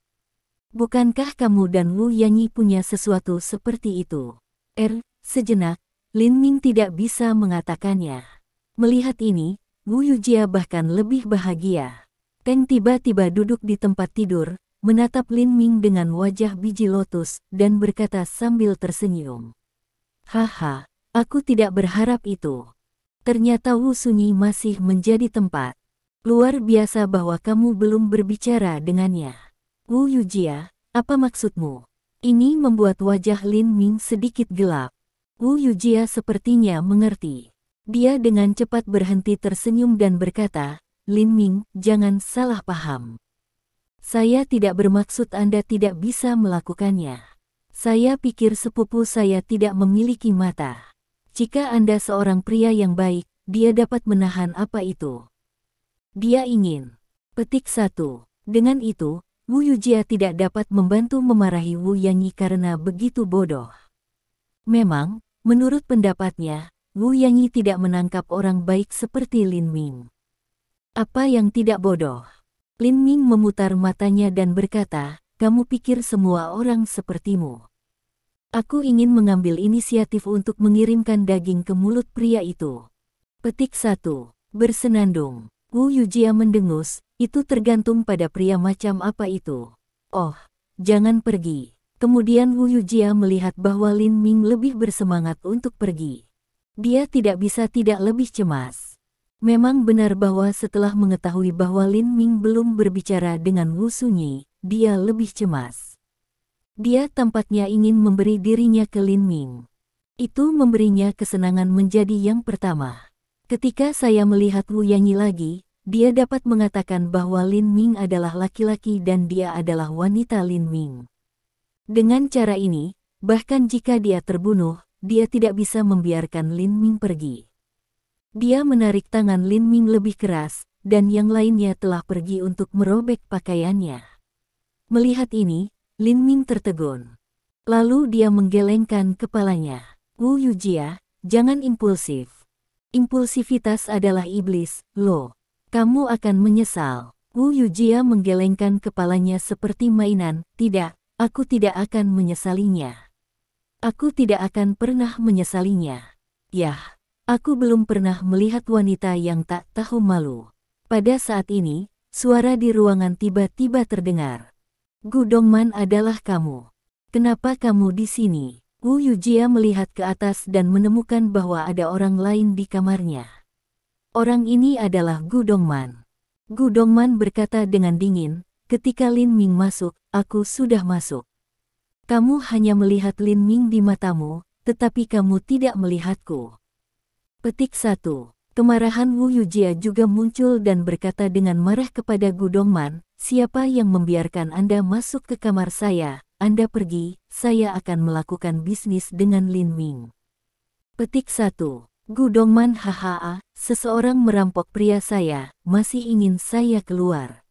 Bukankah kamu dan Wu Yanyi punya sesuatu seperti itu? Sejenak, Lin Ming tidak bisa mengatakannya. Melihat ini, Wu Yujia bahkan lebih bahagia. Teng tiba-tiba duduk di tempat tidur, menatap Lin Ming dengan wajah biji lotus, dan berkata sambil tersenyum. Haha, aku tidak berharap itu. Ternyata Wu Sunyi masih menjadi tempat. Luar biasa bahwa kamu belum berbicara dengannya. Wu Yujia, apa maksudmu? Ini membuat wajah Lin Ming sedikit gelap. Wu Yujia sepertinya mengerti. Dia dengan cepat berhenti tersenyum dan berkata, Lin Ming, jangan salah paham. Saya tidak bermaksud Anda tidak bisa melakukannya. Saya pikir sepupu saya tidak memiliki mata. Jika Anda seorang pria yang baik, dia dapat menahan apa itu. Dia ingin. Petik 1. Dengan itu, Wu Yujia tidak dapat membantu memarahi Wu Yanyi karena begitu bodoh. Memang, menurut pendapatnya, Wu Yanyi tidak menangkap orang baik seperti Lin Ming. Apa yang tidak bodoh? Lin Ming memutar matanya dan berkata, kamu pikir semua orang sepertimu. Aku ingin mengambil inisiatif untuk mengirimkan daging ke mulut pria itu. Petik 1. Bersenandung. Wu Yujia mendengus, itu tergantung pada pria macam apa itu. Oh, jangan pergi. Kemudian Wu Yujia melihat bahwa Lin Ming lebih bersemangat untuk pergi. Dia tidak bisa tidak lebih cemas. Memang benar bahwa setelah mengetahui bahwa Lin Ming belum berbicara dengan Wu Sunyi, dia lebih cemas. Dia tampaknya ingin memberi dirinya ke Lin Ming. Itu memberinya kesenangan menjadi yang pertama. Ketika saya melihat Wu Yanyi lagi, dia dapat mengatakan bahwa Lin Ming adalah laki-laki dan dia adalah wanita Lin Ming. Dengan cara ini, bahkan jika dia terbunuh, dia tidak bisa membiarkan Lin Ming pergi. Dia menarik tangan Lin Ming lebih keras, dan yang lainnya telah pergi untuk merobek pakaiannya. Melihat ini, Lin Ming tertegun. Lalu dia menggelengkan kepalanya. Wu Yujia, jangan impulsif. Impulsivitas adalah iblis, loh. Kamu akan menyesal. Wu Yujia menggelengkan kepalanya seperti mainan. Tidak, aku tidak akan menyesalinya. Aku tidak akan pernah menyesalinya. Yah, aku belum pernah melihat wanita yang tak tahu malu. Pada saat ini, suara di ruangan tiba-tiba terdengar. Gu Dongman adalah kamu. Kenapa kamu di sini? Wu Yujia melihat ke atas dan menemukan bahwa ada orang lain di kamarnya. Orang ini adalah Gu Dongman. Gu Dongman berkata dengan dingin, ketika Lin Ming masuk, aku sudah masuk. Kamu hanya melihat Lin Ming di matamu, tetapi kamu tidak melihatku. Petik 1. Kemarahan Wu Yujia juga muncul dan berkata dengan marah kepada Gu Dongman, siapa yang membiarkan Anda masuk ke kamar saya? Anda pergi, saya akan melakukan bisnis dengan Lin Ming. Petik 1. Gu Dongman haha, seseorang merampok pria saya, masih ingin saya keluar.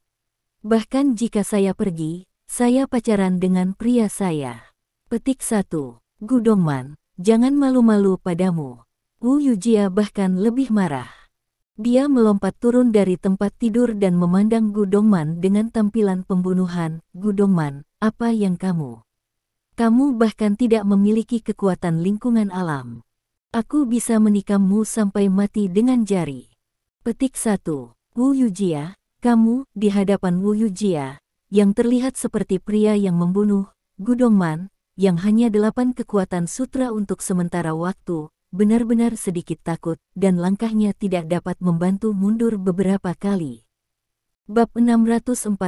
Bahkan jika saya pergi, saya pacaran dengan pria saya. Petik 1. Gu Dongman, jangan malu-malu padamu. Wu Yujia bahkan lebih marah. Dia melompat turun dari tempat tidur dan memandang Gu Dongman dengan tampilan pembunuhan. Gu Dongman, apa yang kamu? Kamu bahkan tidak memiliki kekuatan lingkungan alam. Aku bisa menikammu sampai mati dengan jari. Petik 1. Wu Yujia, kamu, di hadapan Wu Yujia, yang terlihat seperti pria yang membunuh, Gu Dongman, yang hanya 8 kekuatan sutra untuk sementara waktu, benar-benar sedikit takut, dan langkahnya tidak dapat membantu mundur beberapa kali. Bab 645.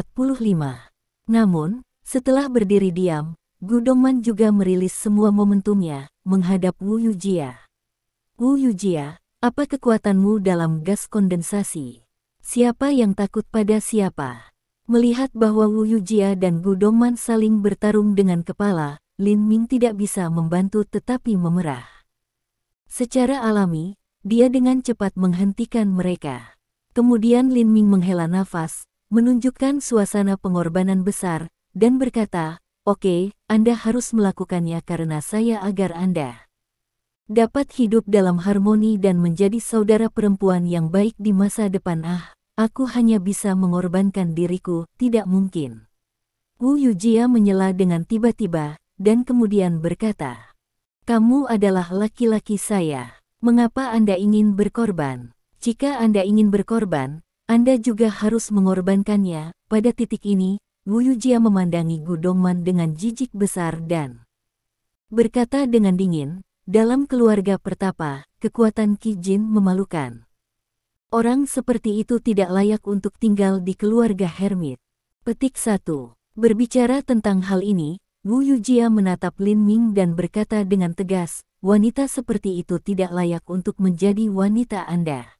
Namun, setelah berdiri diam, Gu Dongman juga merilis semua momentumnya, menghadap Wu Yujia. Wu Yujia, apa kekuatanmu dalam gas kondensasi? Siapa yang takut pada siapa? Melihat bahwa Wu Yujia dan Gu Dongman saling bertarung dengan kepala, Lin Ming tidak bisa membantu tetapi memerah. Secara alami, dia dengan cepat menghentikan mereka. Kemudian Lin Ming menghela nafas, menunjukkan suasana pengorbanan besar, dan berkata, oke, Anda harus melakukannya karena saya agar Anda dapat hidup dalam harmoni dan menjadi saudara perempuan yang baik di masa depan. Aku hanya bisa mengorbankan diriku, tidak mungkin. Wu Yujia menyela dengan tiba-tiba, dan kemudian berkata, kamu adalah laki-laki saya. Mengapa Anda ingin berkorban? Jika Anda ingin berkorban, Anda juga harus mengorbankannya. Pada titik ini, Wu Yujia memandangi Gu Dongman dengan jijik besar dan berkata dengan dingin, dalam keluarga pertapa, kekuatan Qi Jin memalukan. Orang seperti itu tidak layak untuk tinggal di keluarga hermit. Petik 1. Berbicara tentang hal ini, Wu Yujia menatap Lin Ming dan berkata dengan tegas, wanita seperti itu tidak layak untuk menjadi wanita Anda.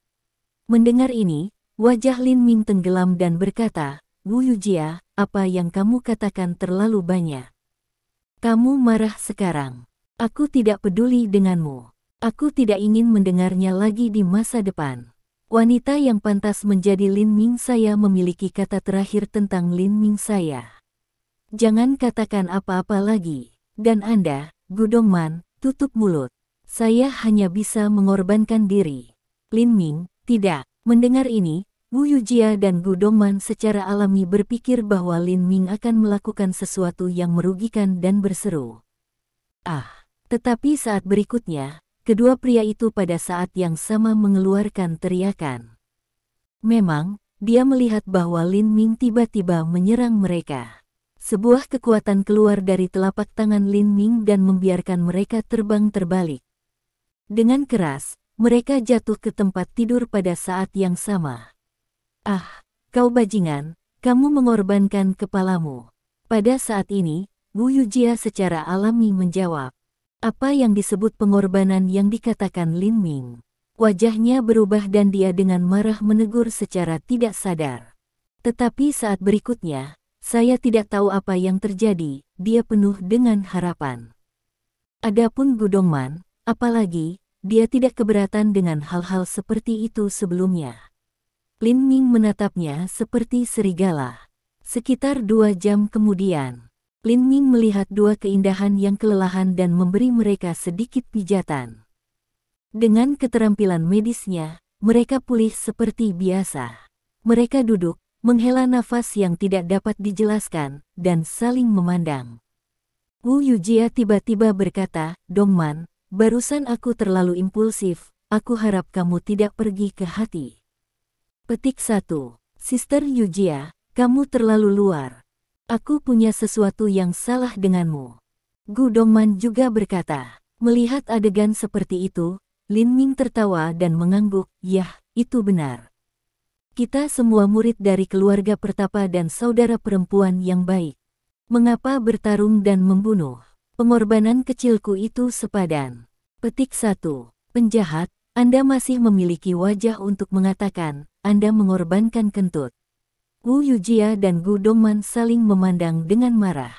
Mendengar ini, wajah Lin Ming tenggelam dan berkata, Wu Yujia, apa yang kamu katakan terlalu banyak. Kamu marah sekarang. Aku tidak peduli denganmu. Aku tidak ingin mendengarnya lagi di masa depan. Wanita yang pantas menjadi Lin Ming saya memiliki kata terakhir tentang Lin Ming saya. Jangan katakan apa-apa lagi. Dan Anda, Gu Dongman, tutup mulut. Saya hanya bisa mengorbankan diri. Lin Ming, tidak. Mendengar ini, Wu Yujia dan Gu Dongman secara alami berpikir bahwa Lin Ming akan melakukan sesuatu yang merugikan dan berseru. Tetapi saat berikutnya, kedua pria itu pada saat yang sama mengeluarkan teriakan. Memang, dia melihat bahwa Lin Ming tiba-tiba menyerang mereka. Sebuah kekuatan keluar dari telapak tangan Lin Ming dan membiarkan mereka terbang terbalik. Dengan keras, mereka jatuh ke tempat tidur pada saat yang sama. Kau bajingan, kamu mengorbankan kepalamu. Pada saat ini, Wu Yujia secara alami menjawab. Apa yang disebut pengorbanan yang dikatakan Lin Ming? Wajahnya berubah dan dia dengan marah menegur secara tidak sadar. Tetapi saat berikutnya, saya tidak tahu apa yang terjadi, dia penuh dengan harapan. Adapun Gu Dongman, apalagi, dia tidak keberatan dengan hal-hal seperti itu sebelumnya. Lin Ming menatapnya seperti serigala. Sekitar 2 jam kemudian, Lin Ming melihat dua keindahan yang kelelahan dan memberi mereka sedikit pijatan. Dengan keterampilan medisnya, mereka pulih seperti biasa. Mereka duduk, menghela nafas yang tidak dapat dijelaskan, dan saling memandang. Wu Yujia tiba-tiba berkata, "Dongman, barusan aku terlalu impulsif, aku harap kamu tidak pergi ke hati." Petik 1. Sister Yujia, kamu terlalu luar. Aku punya sesuatu yang salah denganmu. Gu Dongman juga berkata. Melihat adegan seperti itu, Lin Ming tertawa dan mengangguk, "Yah, itu benar. Kita semua murid dari keluarga pertapa dan saudara perempuan yang baik. Mengapa bertarung dan membunuh? Pengorbanan kecilku itu sepadan." Petik 1. Penjahat, Anda masih memiliki wajah untuk mengatakan, Anda mengorbankan kentut. Wu Yujia dan Gu Dongman saling memandang dengan marah.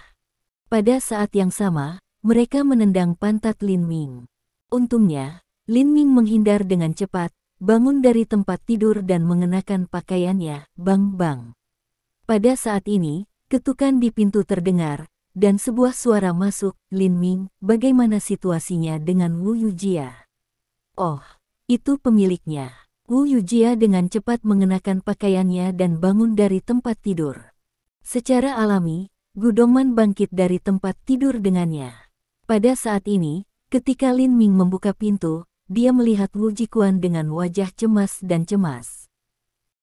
Pada saat yang sama, mereka menendang pantat Lin Ming. Untungnya, Lin Ming menghindar dengan cepat, bangun dari tempat tidur dan mengenakan pakaiannya, bang-bang. Pada saat ini, ketukan di pintu terdengar, dan sebuah suara masuk, "Lin Ming, bagaimana situasinya dengan Wu Yujia?" "Oh, itu pemiliknya." Wu Yujia dengan cepat mengenakan pakaiannya dan bangun dari tempat tidur. Secara alami, Gu Dongman bangkit dari tempat tidur dengannya. Pada saat ini, ketika Lin Ming membuka pintu, dia melihat Wu Jikuan dengan wajah cemas dan cemas.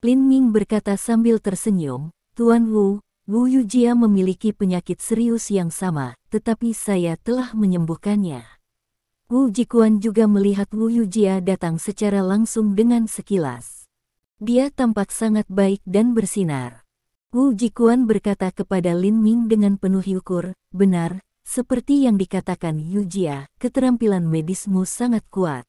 Lin Ming berkata sambil tersenyum, "Tuan Wu, Wu Yujia memiliki penyakit serius yang sama, tetapi saya telah menyembuhkannya." Wu Jikuan juga melihat Wu Yujia datang secara langsung dengan sekilas. Dia tampak sangat baik dan bersinar. Wu Jikuan berkata kepada Lin Ming dengan penuh syukur, "Benar, seperti yang dikatakan Yujia, keterampilan medismu sangat kuat.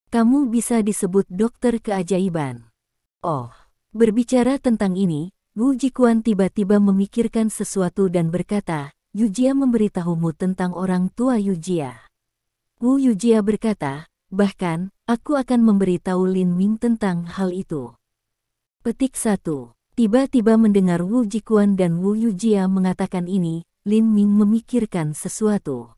Kamu bisa disebut dokter keajaiban." Oh, berbicara tentang ini, Wu Jikuan tiba-tiba memikirkan sesuatu dan berkata, "Yujia memberitahumu tentang orang tua Yujia." Wu Yujia berkata, "Bahkan, aku akan memberitahu Lin Ming tentang hal itu." Petik 1. Tiba-tiba mendengar Wu Jikuan dan Wu Yujia mengatakan ini, Lin Ming memikirkan sesuatu.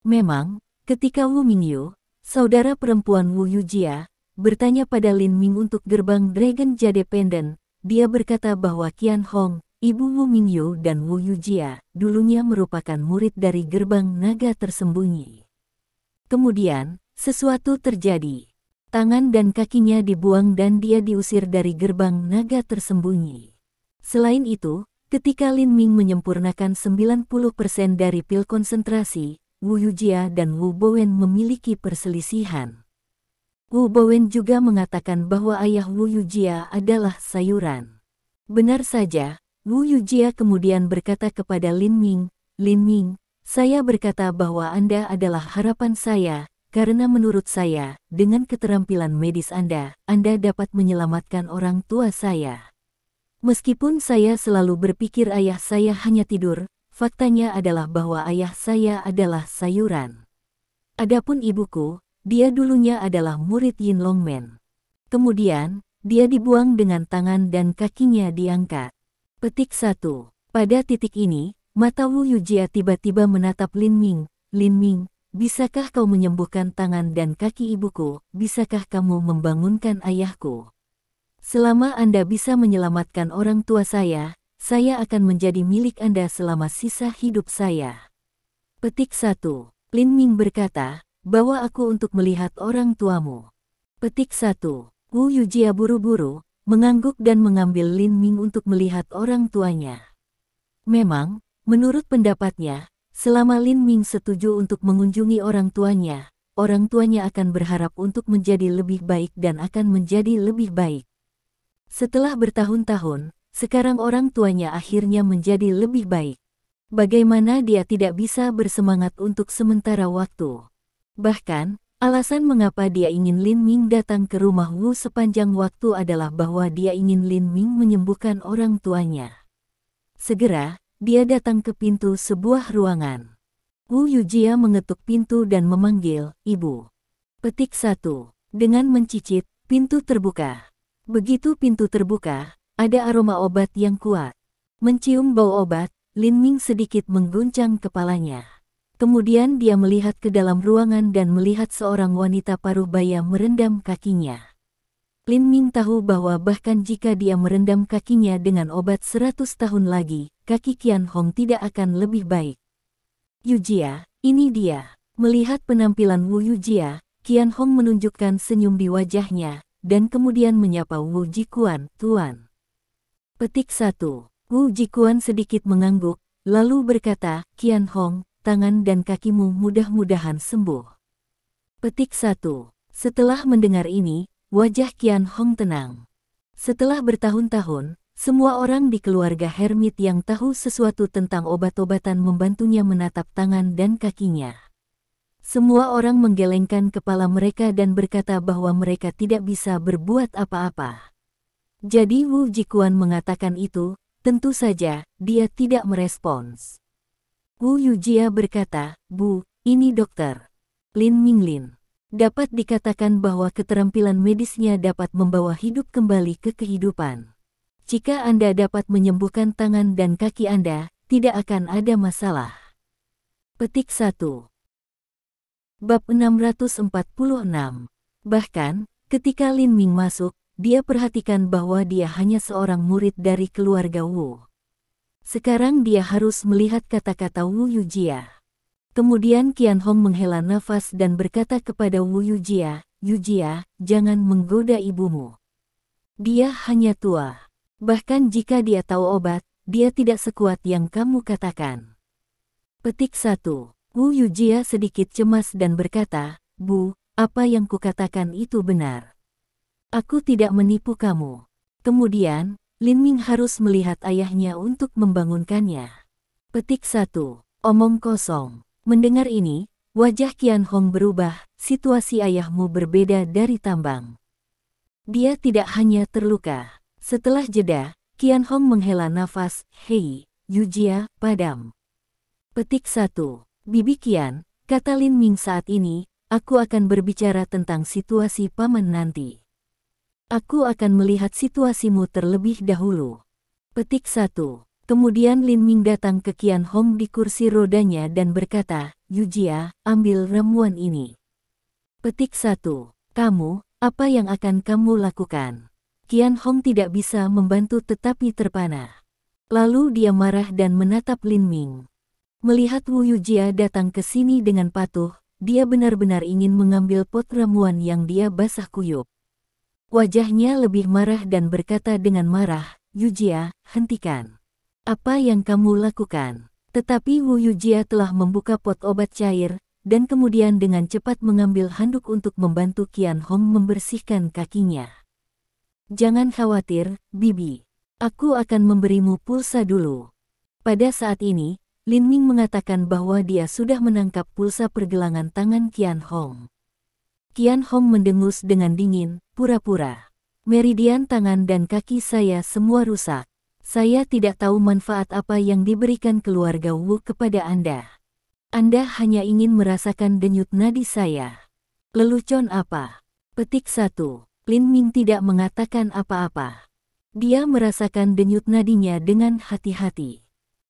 Memang, ketika Wu Mingyu, saudara perempuan Wu Yujia, bertanya pada Lin Ming untuk gerbang Dragon Jade Pendant, dia berkata bahwa Qian Hong, ibu Wu Mingyu dan Wu Yujia, dulunya merupakan murid dari gerbang naga tersembunyi. Kemudian, sesuatu terjadi. Tangan dan kakinya dibuang dan dia diusir dari gerbang naga tersembunyi. Selain itu, ketika Lin Ming menyempurnakan 90% dari pil konsentrasi, Wu Yujia dan Wu Bowen memiliki perselisihan. Wu Bowen juga mengatakan bahwa ayah Wu Yujia adalah sayuran. Benar saja, Wu Yujia kemudian berkata kepada Lin Ming, "Lin Ming, saya berkata bahwa Anda adalah harapan saya, karena menurut saya, dengan keterampilan medis Anda dapat menyelamatkan orang tua saya. Meskipun saya selalu berpikir ayah saya hanya tidur, faktanya adalah bahwa ayah saya adalah sayuran. Adapun ibuku, dia dulunya adalah murid Yin Longmen. Kemudian, dia dibuang dengan tangan dan kakinya diangkat." Petik 1. Pada titik ini, mata Wu Yujia tiba-tiba menatap Lin Ming. "Lin Ming, bisakah kau menyembuhkan tangan dan kaki ibuku? Bisakah kamu membangunkan ayahku? Selama Anda bisa menyelamatkan orang tua saya akan menjadi milik Anda selama sisa hidup saya." Petik 1. Lin Ming berkata, "Bawa aku untuk melihat orang tuamu." Petik 1. Wu Yujia buru-buru, mengangguk dan mengambil Lin Ming untuk melihat orang tuanya. Memang, menurut pendapatnya, selama Lin Ming setuju untuk mengunjungi orang tuanya akan berharap untuk menjadi lebih baik dan akan menjadi lebih baik. Setelah bertahun-tahun, sekarang orang tuanya akhirnya menjadi lebih baik. Bagaimana dia tidak bisa bersemangat untuk sementara waktu? Bahkan, alasan mengapa dia ingin Lin Ming datang ke rumah Wu sepanjang waktu adalah bahwa dia ingin Lin Ming menyembuhkan orang tuanya. Segera, dia datang ke pintu sebuah ruangan. Wu Yujia mengetuk pintu dan memanggil, "Ibu." Petik 1. Dengan mencicit, pintu terbuka. Begitu pintu terbuka, ada aroma obat yang kuat. Mencium bau obat, Lin Ming sedikit mengguncang kepalanya. Kemudian dia melihat ke dalam ruangan dan melihat seorang wanita paruh baya merendam kakinya. Lin Ming tahu bahwa bahkan jika dia merendam kakinya dengan obat 100 tahun lagi, kaki Qian Hong tidak akan lebih baik. Yujia, ini dia. Melihat penampilan Wu Yujia, Qian Hong menunjukkan senyum di wajahnya, dan kemudian menyapa Wu Jikuan, Tuan. Petik 1. Wu Jikuan sedikit mengangguk, lalu berkata, Qian Hong, tangan dan kakimu mudah-mudahan sembuh. Petik 1. Setelah mendengar ini, wajah Qian Hong tenang. Setelah bertahun-tahun, semua orang di keluarga Hermit yang tahu sesuatu tentang obat-obatan membantunya menatap tangan dan kakinya. Semua orang menggelengkan kepala mereka dan berkata bahwa mereka tidak bisa berbuat apa-apa. Jadi Wu Jikuan mengatakan itu, tentu saja, dia tidak merespons. Wu Yujia berkata, Bu, ini dokter Lin Minglin. Dapat dikatakan bahwa keterampilan medisnya dapat membawa hidup kembali ke kehidupan. Jika Anda dapat menyembuhkan tangan dan kaki Anda, tidak akan ada masalah. Petik 1. Bab 646. Bahkan, ketika Lin Ming masuk, dia perhatikan bahwa dia hanya seorang murid dari keluarga Wu. Sekarang dia harus melihat kata-kata Wu Yujia. Kemudian Qian Hong menghela nafas dan berkata kepada Wu Yujia, Yujia, jangan menggoda ibumu. Dia hanya tua. Bahkan jika dia tahu obat, dia tidak sekuat yang kamu katakan. Petik 1. Wu Yujia sedikit cemas dan berkata, Bu, apa yang kukatakan itu benar. Aku tidak menipu kamu. Kemudian, Lin Ming harus melihat ayahnya untuk membangunkannya. Petik 1. Omong kosong. Mendengar ini, wajah Qian Hong berubah, situasi ayahmu berbeda dari tambang. Dia tidak hanya terluka. Setelah jeda, Qian Hong menghela nafas, Hei, Yujia, padam. Petik 1. Bibi Qian, kata Lin Ming saat ini, aku akan berbicara tentang situasi paman nanti. Aku akan melihat situasimu terlebih dahulu. Petik 1. Kemudian Lin Ming datang ke Qian Hong di kursi rodanya dan berkata, Yujia, ambil ramuan ini. Petik 1. Kamu, apa yang akan kamu lakukan? Qian Hong tidak bisa membantu tetapi terpana. Lalu dia marah dan menatap Lin Ming. Melihat Wu Yujia datang ke sini dengan patuh, dia benar-benar ingin mengambil pot ramuan yang dia basah kuyup. Wajahnya lebih marah dan berkata dengan marah, Yujia, hentikan. Apa yang kamu lakukan? Tetapi Wu Yujia telah membuka pot obat cair, dan kemudian dengan cepat mengambil handuk untuk membantu Qian Hong membersihkan kakinya. Jangan khawatir, Bibi. Aku akan memberimu pulsa dulu. Pada saat ini, Lin Ming mengatakan bahwa dia sudah menangkap pulsa pergelangan tangan Qian Hong. Qian Hong mendengus dengan dingin, pura-pura. Meridian tangan dan kaki saya semua rusak. Saya tidak tahu manfaat apa yang diberikan keluarga Wu kepada Anda. Anda hanya ingin merasakan denyut nadi saya. Lelucon apa? Petik 1. Lin Ming tidak mengatakan apa-apa. Dia merasakan denyut nadinya dengan hati-hati.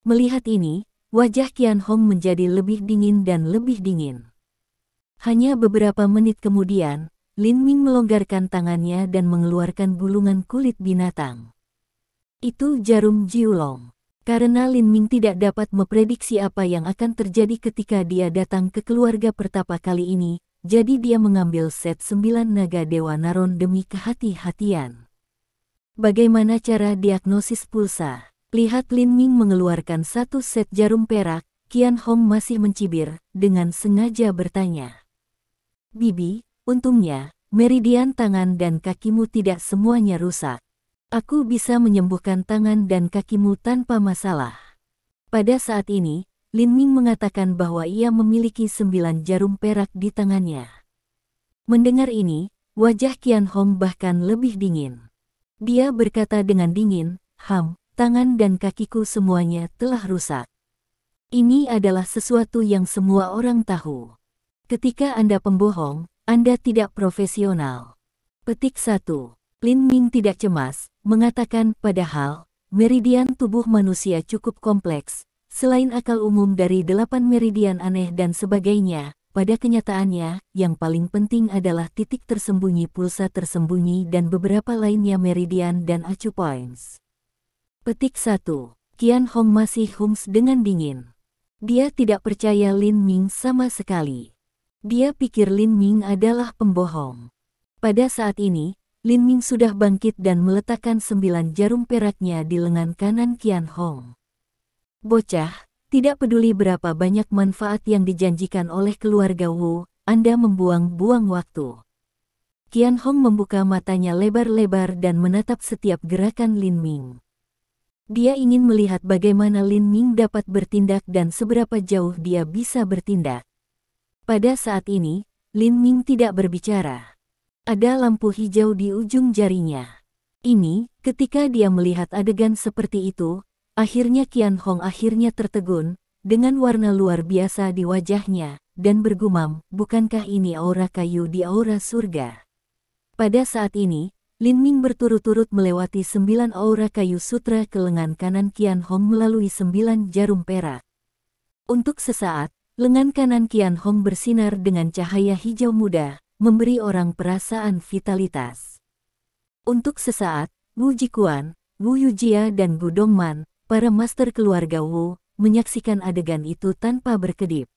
Melihat ini, wajah Qian Hong menjadi lebih dingin dan lebih dingin. Hanya beberapa menit kemudian, Lin Ming melonggarkan tangannya dan mengeluarkan gulungan kulit binatang. Itu jarum Jiulong. Karena Lin Ming tidak dapat memprediksi apa yang akan terjadi ketika dia datang ke keluarga pertapa kali ini, jadi dia mengambil set 9 naga Dewa Naron demi kehati-hatian. Bagaimana cara diagnosis pulsa? Lihat Lin Ming mengeluarkan satu set jarum perak, Qian Hong masih mencibir, dengan sengaja bertanya. Bibi, untungnya, meridian tangan dan kakimu tidak semuanya rusak. Aku bisa menyembuhkan tangan dan kakimu tanpa masalah. Pada saat ini, Lin Ming mengatakan bahwa ia memiliki 9 jarum perak di tangannya. Mendengar ini, wajah Qian Hong bahkan lebih dingin. Dia berkata dengan dingin, tangan dan kakiku semuanya telah rusak. Ini adalah sesuatu yang semua orang tahu. Ketika Anda pembohong, Anda tidak profesional. Petik 1. Lin Ming tidak cemas, mengatakan padahal, meridian tubuh manusia cukup kompleks. Selain akal umum dari 8 meridian aneh dan sebagainya, pada kenyataannya, yang paling penting adalah titik tersembunyi pulsa tersembunyi dan beberapa lainnya meridian dan acu points. Petik 1. Qian Hong masih hums dengan dingin. Dia tidak percaya Lin Ming sama sekali. Dia pikir Lin Ming adalah pembohong. Pada saat ini, Lin Ming sudah bangkit dan meletakkan 9 jarum peraknya di lengan kanan Qian Hong. Bocah, tidak peduli berapa banyak manfaat yang dijanjikan oleh keluarga Wu, Anda membuang-buang waktu. Qian Hong membuka matanya lebar-lebar dan menatap setiap gerakan Lin Ming. Dia ingin melihat bagaimana Lin Ming dapat bertindak dan seberapa jauh dia bisa bertindak. Pada saat ini, Lin Ming tidak berbicara. Ada lampu hijau di ujung jarinya. Ini, ketika dia melihat adegan seperti itu, akhirnya Qian Hong akhirnya tertegun, dengan warna luar biasa di wajahnya, dan bergumam, bukankah ini aura kayu di aura surga? Pada saat ini, Lin Ming berturut-turut melewati 9 aura kayu sutra ke lengan kanan Qian Hong melalui 9 jarum perak. Untuk sesaat, lengan kanan Qian Hong bersinar dengan cahaya hijau muda, memberi orang perasaan vitalitas. Untuk sesaat, Wu Jikuan, Wu Yujia dan Gu Dongman, para master keluarga Wu, menyaksikan adegan itu tanpa berkedip.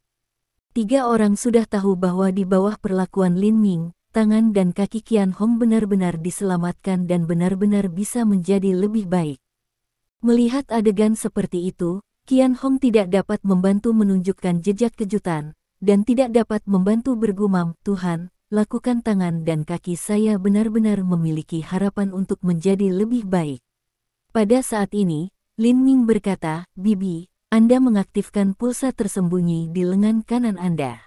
3 orang sudah tahu bahwa di bawah perlakuan Lin Ming, tangan dan kaki Qian Hong benar-benar diselamatkan dan benar-benar bisa menjadi lebih baik. Melihat adegan seperti itu, Qian Hong tidak dapat membantu menunjukkan jejak kejutan, dan tidak dapat membantu bergumam, Tuhan, lakukan tangan dan kaki saya benar-benar memiliki harapan untuk menjadi lebih baik. Pada saat ini, Lin Ming berkata, Bibi, Anda mengaktifkan pulsa tersembunyi di lengan kanan Anda.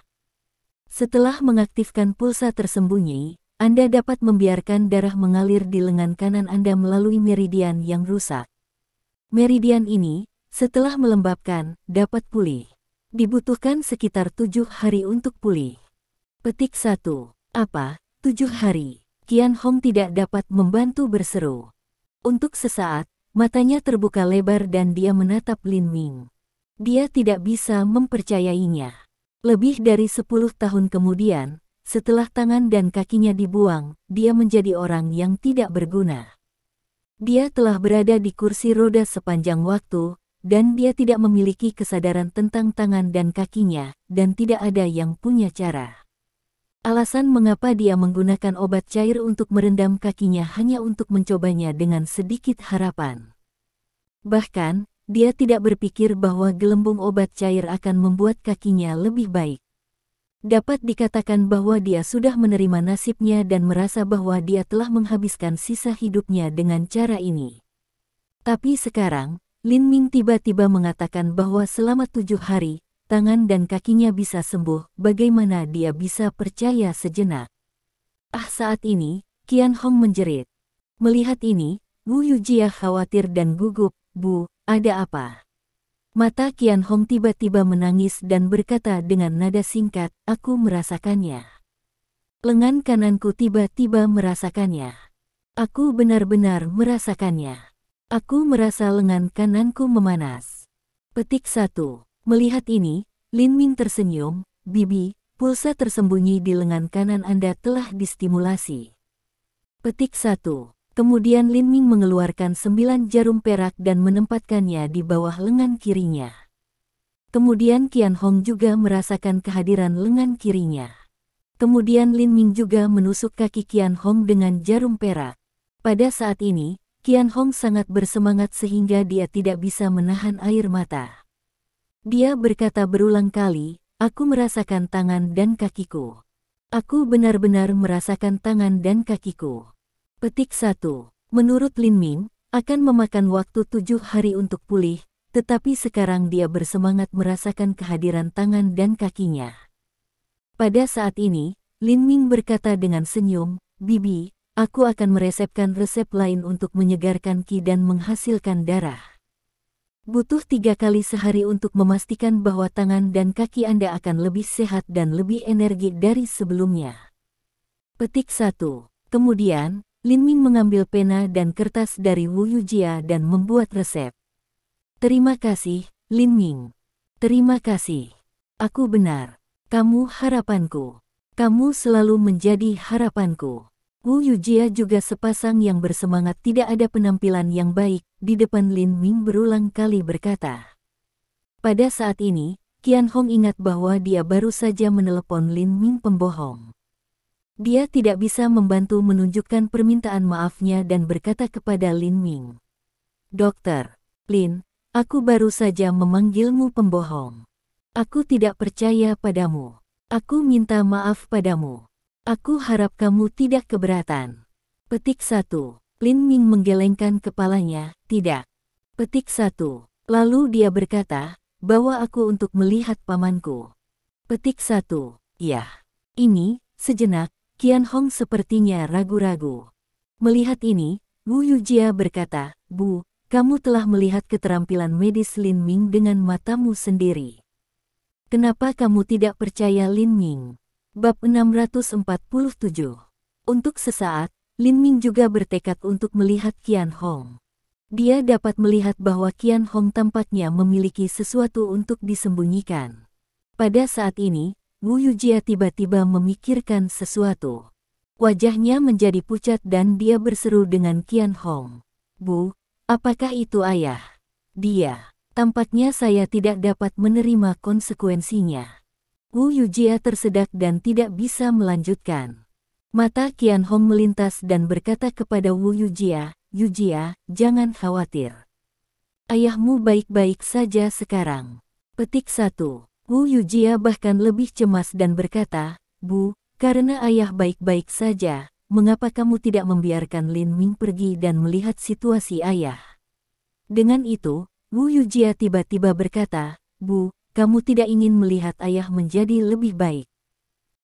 Setelah mengaktifkan pulsa tersembunyi, Anda dapat membiarkan darah mengalir di lengan kanan Anda melalui meridian yang rusak. Meridian ini, setelah melembabkan, dapat pulih. Dibutuhkan sekitar 7 hari untuk pulih. Petik 1. Apa, 7 hari? Qian Hong tidak dapat membantu berseru. Untuk sesaat, matanya terbuka lebar dan dia menatap Lin Ming. Dia tidak bisa mempercayainya. Lebih dari 10 tahun kemudian, setelah tangan dan kakinya dibuang, dia menjadi orang yang tidak berguna. Dia telah berada di kursi roda sepanjang waktu, dan dia tidak memiliki kesadaran tentang tangan dan kakinya, dan tidak ada yang punya cara. Alasan mengapa dia menggunakan obat cair untuk merendam kakinya hanya untuk mencobanya dengan sedikit harapan. Bahkan, dia tidak berpikir bahwa gelembung obat cair akan membuat kakinya lebih baik. Dapat dikatakan bahwa dia sudah menerima nasibnya dan merasa bahwa dia telah menghabiskan sisa hidupnya dengan cara ini. Tapi sekarang, Lin Ming tiba-tiba mengatakan bahwa selama 7 hari, tangan dan kakinya bisa sembuh, bagaimana dia bisa percaya sejenak. Saat ini, Qian Hong menjerit. Melihat ini, Wu Yujia khawatir dan gugup, Bu, ada apa? Mata Qian Hong tiba-tiba menangis dan berkata dengan nada singkat, aku merasakannya. Lengan kananku tiba-tiba merasakannya. Aku benar-benar merasakannya. Aku merasa lengan kananku memanas. Petik 1. Melihat ini, Lin Ming tersenyum, Bibi, pulsa tersembunyi di lengan kanan Anda telah distimulasi. Petik 1. Kemudian Lin Ming mengeluarkan 9 jarum perak dan menempatkannya di bawah lengan kirinya. Kemudian Qian Hong juga merasakan kehadiran lengan kirinya. Kemudian Lin Ming juga menusuk kaki Qian Hong dengan jarum perak. Pada saat ini, Qian Hong sangat bersemangat sehingga dia tidak bisa menahan air mata. Dia berkata berulang kali, aku merasakan tangan dan kakiku. Aku benar-benar merasakan tangan dan kakiku. Petik 1. Menurut Lin Ming, akan memakan waktu 7 hari untuk pulih, tetapi sekarang dia bersemangat merasakan kehadiran tangan dan kakinya. Pada saat ini, Lin Ming berkata dengan senyum, Bibi, aku akan meresepkan resep lain untuk menyegarkan Qi dan menghasilkan darah. Butuh 3 kali sehari untuk memastikan bahwa tangan dan kaki Anda akan lebih sehat dan lebih energi dari sebelumnya. Petik 1. Kemudian, Lin Ming mengambil pena dan kertas dari Wu Yujia dan membuat resep. Terima kasih, Lin Ming. Terima kasih. Aku benar. Kamu harapanku. Kamu selalu menjadi harapanku. Wu Yujia juga sepasang yang bersemangat tidak ada penampilan yang baik di depan Lin Ming berulang kali berkata. Pada saat ini, Qian Hong ingat bahwa dia baru saja menelepon Lin Ming pembohong. Dia tidak bisa membantu menunjukkan permintaan maafnya dan berkata kepada Lin Ming. Dokter, Lin, aku baru saja memanggilmu pembohong. Aku tidak percaya padamu. Aku minta maaf padamu. Aku harap kamu tidak keberatan. Petik 1. Lin Ming menggelengkan kepalanya, tidak. Petik 1. Lalu dia berkata, bawa aku untuk melihat pamanku. Petik 1. Ya. Ini, sejenak, Qian Hong sepertinya ragu-ragu. Melihat ini, Wu Yujia berkata, Bu, kamu telah melihat keterampilan medis Lin Ming dengan matamu sendiri. Kenapa kamu tidak percaya Lin Ming? Bab 647. Untuk sesaat, Lin Ming juga bertekad untuk melihat Qian Hong. Dia dapat melihat bahwa Qian Hong tampaknya memiliki sesuatu untuk disembunyikan. Pada saat ini, Wu Yujia tiba-tiba memikirkan sesuatu. Wajahnya menjadi pucat dan dia berseru dengan Qian Hong. Bu, apakah itu ayah? Dia. Tampaknya saya tidak dapat menerima konsekuensinya. Wu Yujia tersedak dan tidak bisa melanjutkan. Mata Qian Hong melintas dan berkata kepada Wu Yujia, Yujia, jangan khawatir. Ayahmu baik-baik saja sekarang. Petik 1. Wu Yujia bahkan lebih cemas dan berkata, Bu, karena ayah baik-baik saja, mengapa kamu tidak membiarkan Lin Ming pergi dan melihat situasi ayah? Dengan itu, Wu Yujia tiba-tiba berkata, Bu, kamu tidak ingin melihat ayah menjadi lebih baik.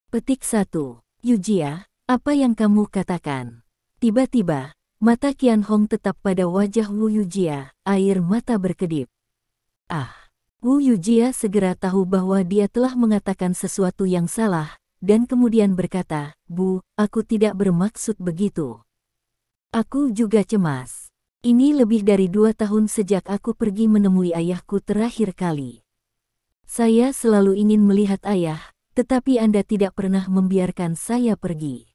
Petik 1. Yujia, apa yang kamu katakan? Tiba-tiba, mata Qian Hong tetap pada wajah Wu Yujia, air mata berkedip. Ah! Wu Yujia segera tahu bahwa dia telah mengatakan sesuatu yang salah, dan kemudian berkata, Bu, aku tidak bermaksud begitu. Aku juga cemas. Ini lebih dari 2 tahun sejak aku pergi menemui ayahku terakhir kali. Saya selalu ingin melihat ayah, tetapi Anda tidak pernah membiarkan saya pergi.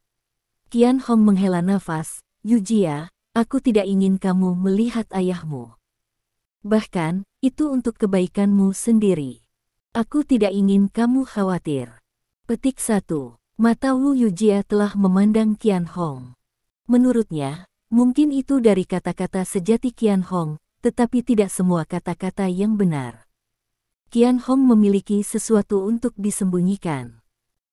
Qian Hong menghela nafas, Yujia, aku tidak ingin kamu melihat ayahmu. Bahkan, itu untuk kebaikanmu sendiri. Aku tidak ingin kamu khawatir. Petik 1. Mata Wu Yujia telah memandang Qian Hong. Menurutnya, mungkin itu dari kata-kata sejati Qian Hong, tetapi tidak semua kata-kata yang benar. Qian Hong memiliki sesuatu untuk disembunyikan.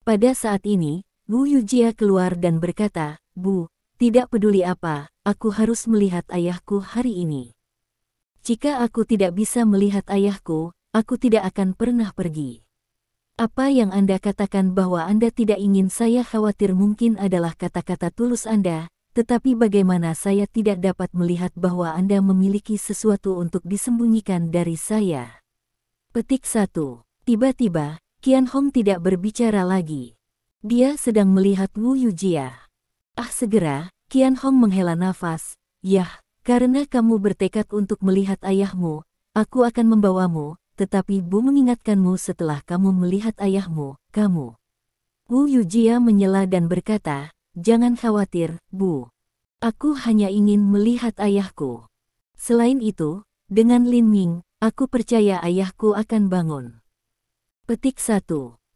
Pada saat ini, Wu Yujia keluar dan berkata, Bu, tidak peduli apa, aku harus melihat ayahku hari ini. Jika aku tidak bisa melihat ayahku, aku tidak akan pernah pergi. Apa yang Anda katakan bahwa Anda tidak ingin saya khawatir mungkin adalah kata-kata tulus Anda, tetapi bagaimana saya tidak dapat melihat bahwa Anda memiliki sesuatu untuk disembunyikan dari saya? Petik 1. Tiba-tiba, Qian Hong tidak berbicara lagi. Dia sedang melihat Wu Yujia. Segera, Qian Hong menghela nafas. Yah, karena kamu bertekad untuk melihat ayahmu, aku akan membawamu, tetapi Bu mengingatkanmu setelah kamu melihat ayahmu, kamu. Wu Yujia menyela dan berkata, jangan khawatir, Bu. Aku hanya ingin melihat ayahku. Selain itu, dengan Lin Ming, aku percaya ayahku akan bangun. Petik 1.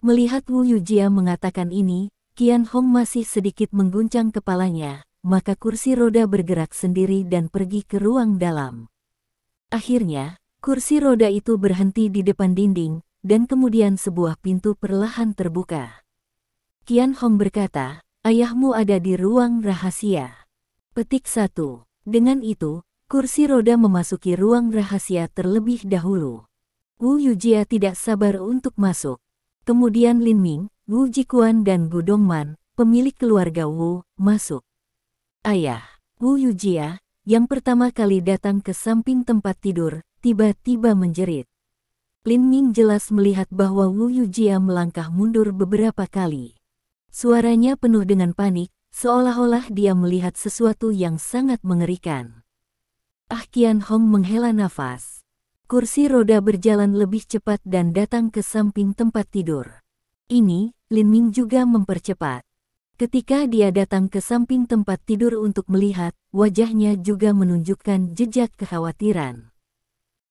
Melihat Wu Yujia mengatakan ini, Qian Hong masih sedikit mengguncang kepalanya, maka kursi roda bergerak sendiri dan pergi ke ruang dalam. Akhirnya, kursi roda itu berhenti di depan dinding, dan kemudian sebuah pintu perlahan terbuka. Qian Hong berkata, ayahmu ada di ruang rahasia. Petik 1. Dengan itu, kursi roda memasuki ruang rahasia terlebih dahulu. Wu Yujia tidak sabar untuk masuk. Kemudian Lin Ming, Wu Jikuan dan Gu Dongman, pemilik keluarga Wu, masuk. Ayah, Wu Yujia, yang pertama kali datang ke samping tempat tidur, tiba-tiba menjerit. Lin Ming jelas melihat bahwa Wu Yujia melangkah mundur beberapa kali. Suaranya penuh dengan panik, seolah-olah dia melihat sesuatu yang sangat mengerikan. Qian Hong menghela nafas. Kursi roda berjalan lebih cepat dan datang ke samping tempat tidur. ini, Lin Ming juga mempercepat. Ketika dia datang ke samping tempat tidur untuk melihat, wajahnya juga menunjukkan jejak kekhawatiran.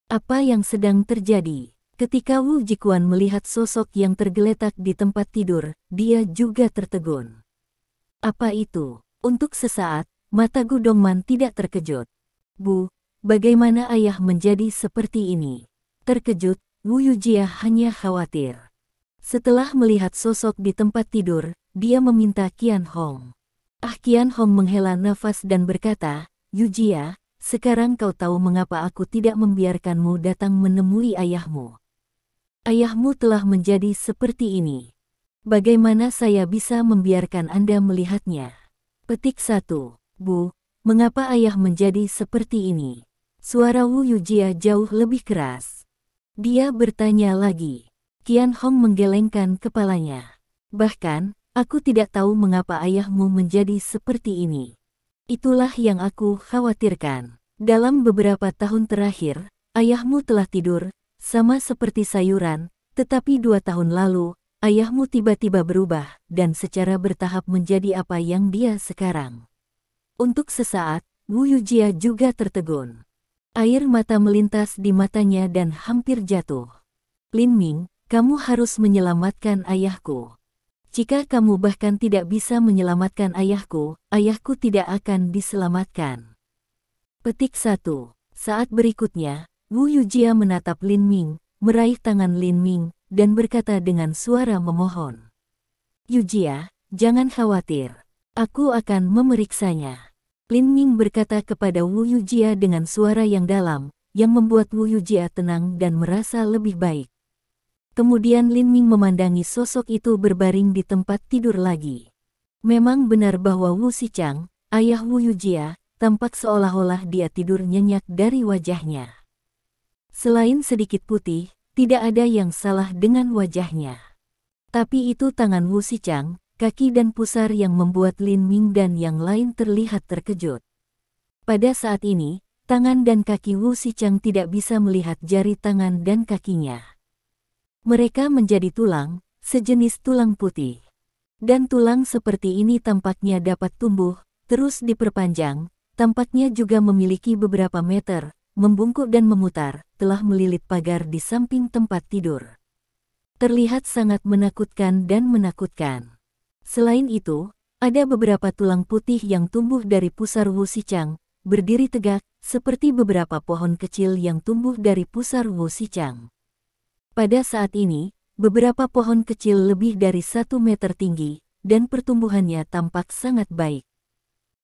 Apa yang sedang terjadi? Ketika Wu Jikuan melihat sosok yang tergeletak di tempat tidur, dia juga tertegun. Apa itu? Untuk sesaat, mata Gu Dongman tidak terkejut. Bu, bagaimana ayah menjadi seperti ini? Terkejut, Wu Yujia hanya khawatir. Setelah melihat sosok di tempat tidur, dia meminta Qian Hong. Qian Hong menghela nafas dan berkata, Yujia, sekarang kau tahu mengapa aku tidak membiarkanmu datang menemui ayahmu. Ayahmu telah menjadi seperti ini. Bagaimana saya bisa membiarkan Anda melihatnya? Petik 1. Bu, mengapa ayah menjadi seperti ini? Suara Wu Yujia jauh lebih keras. Dia bertanya lagi. Qian Hong menggelengkan kepalanya. Bahkan, aku tidak tahu mengapa ayahmu menjadi seperti ini. Itulah yang aku khawatirkan. Dalam beberapa tahun terakhir, ayahmu telah tidur, sama seperti sayuran, tetapi 2 tahun lalu, ayahmu tiba-tiba berubah, dan secara bertahap menjadi apa yang dia sekarang. Untuk sesaat, Wu Yujia juga tertegun. Air mata melintas di matanya dan hampir jatuh. Lin Ming, kamu harus menyelamatkan ayahku. Jika kamu bahkan tidak bisa menyelamatkan ayahku, ayahku tidak akan diselamatkan. Petik 1. Saat berikutnya, Wu Yujia menatap Lin Ming, meraih tangan Lin Ming, dan berkata dengan suara memohon. Yujia, jangan khawatir. Aku akan memeriksanya. Lin Ming berkata kepada Wu Yujia dengan suara yang dalam, yang membuat Wu Yujia tenang dan merasa lebih baik. Kemudian Lin Ming memandangi sosok itu berbaring di tempat tidur lagi. Memang benar bahwa Wu Xichang, ayah Wu Yujia, tampak seolah-olah dia tidur nyenyak dari wajahnya. Selain sedikit putih, tidak ada yang salah dengan wajahnya. Tapi itu tangan Wu Xichang, kaki dan pusar yang membuat Lin Ming dan yang lain terlihat terkejut. Pada saat ini, tangan dan kaki Wu Xichang tidak bisa melihat jari tangan dan kakinya. Mereka menjadi tulang, sejenis tulang putih. Dan tulang seperti ini tampaknya dapat tumbuh, terus diperpanjang, tampaknya juga memiliki beberapa meter, membungkuk dan memutar, telah melilit pagar di samping tempat tidur. Terlihat sangat menakutkan dan menakutkan. Selain itu, ada beberapa tulang putih yang tumbuh dari pusar Wu Xichang, berdiri tegak, seperti beberapa pohon kecil yang tumbuh dari pusar Wu Xichang. Pada saat ini, beberapa pohon kecil lebih dari 1 meter tinggi, dan pertumbuhannya tampak sangat baik.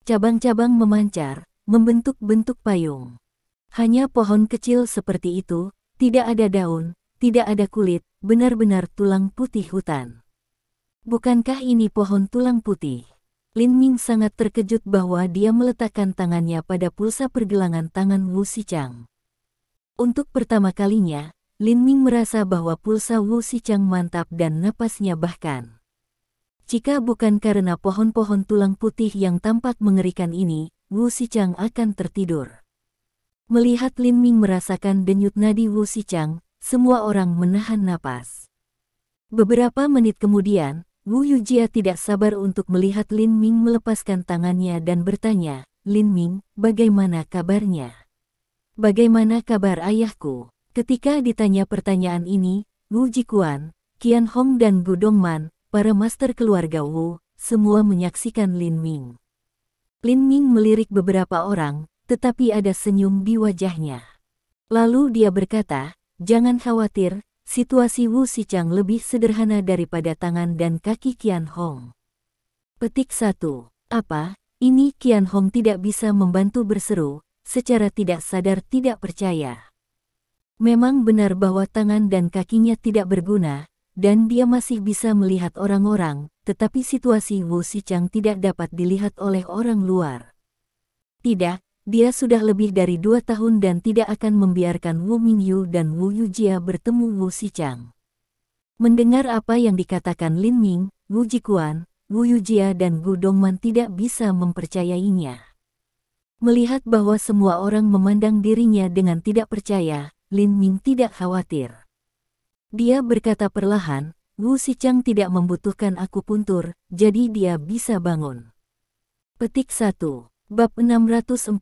Cabang-cabang memancar, membentuk bentuk payung. Hanya pohon kecil seperti itu, tidak ada daun, tidak ada kulit, benar-benar tulang putih hutan. Bukankah ini pohon tulang putih? Lin Ming sangat terkejut bahwa dia meletakkan tangannya pada pulsa pergelangan tangan Wu Xichang. Untuk pertama kalinya, Lin Ming merasa bahwa pulsa Wu Xichang mantap dan napasnya bahkan. Jika bukan karena pohon-pohon tulang putih yang tampak mengerikan ini, Wu Xichang akan tertidur. Melihat Lin Ming merasakan denyut nadi Wu Xichang, semua orang menahan napas. Beberapa menit kemudian, Wu Yujia tidak sabar untuk melihat Lin Ming melepaskan tangannya dan bertanya, Lin Ming, bagaimana kabarnya? Bagaimana kabar ayahku? Ketika ditanya pertanyaan ini, Wu Jikuan, Qian Hong dan Gu Dongman, para master keluarga Wu, semua menyaksikan Lin Ming. Lin Ming melirik beberapa orang, tetapi ada senyum di wajahnya. Lalu dia berkata, jangan khawatir, situasi Wu Xichang lebih sederhana daripada tangan dan kaki Qian Hong. Petik 1. Apa? Ini Qian Hong tidak bisa membantu berseru, secara tidak sadar tidak percaya. Memang benar bahwa tangan dan kakinya tidak berguna, dan dia masih bisa melihat orang-orang, tetapi situasi Wu Xichang tidak dapat dilihat oleh orang luar. Tidak, dia sudah lebih dari 2 tahun dan tidak akan membiarkan Wu Mingyu dan Wu Yujia bertemu Wu Xichang. Mendengar apa yang dikatakan Lin Ming, Wu Jikuan, Wu Yujia dan Gu Dongman tidak bisa mempercayainya. Melihat bahwa semua orang memandang dirinya dengan tidak percaya, Lin Ming tidak khawatir. Dia berkata perlahan, Wu Xichang tidak membutuhkan akupuntur, jadi dia bisa bangun. Petik 1. Bab 648.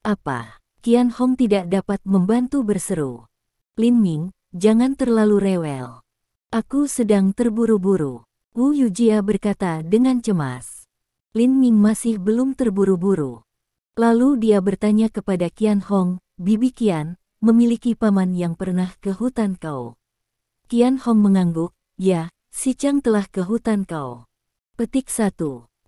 Apa? Qian Hong tidak dapat membantu berseru. Lin Ming, jangan terlalu rewel. Aku sedang terburu-buru. Wu Yujia berkata dengan cemas. Lin Ming masih belum terburu-buru. Lalu dia bertanya kepada Qian Hong, Bibi Qian, memiliki paman yang pernah ke hutan kau? Qian Hong mengangguk, ya, Xichang telah ke hutan kau. Petik 1.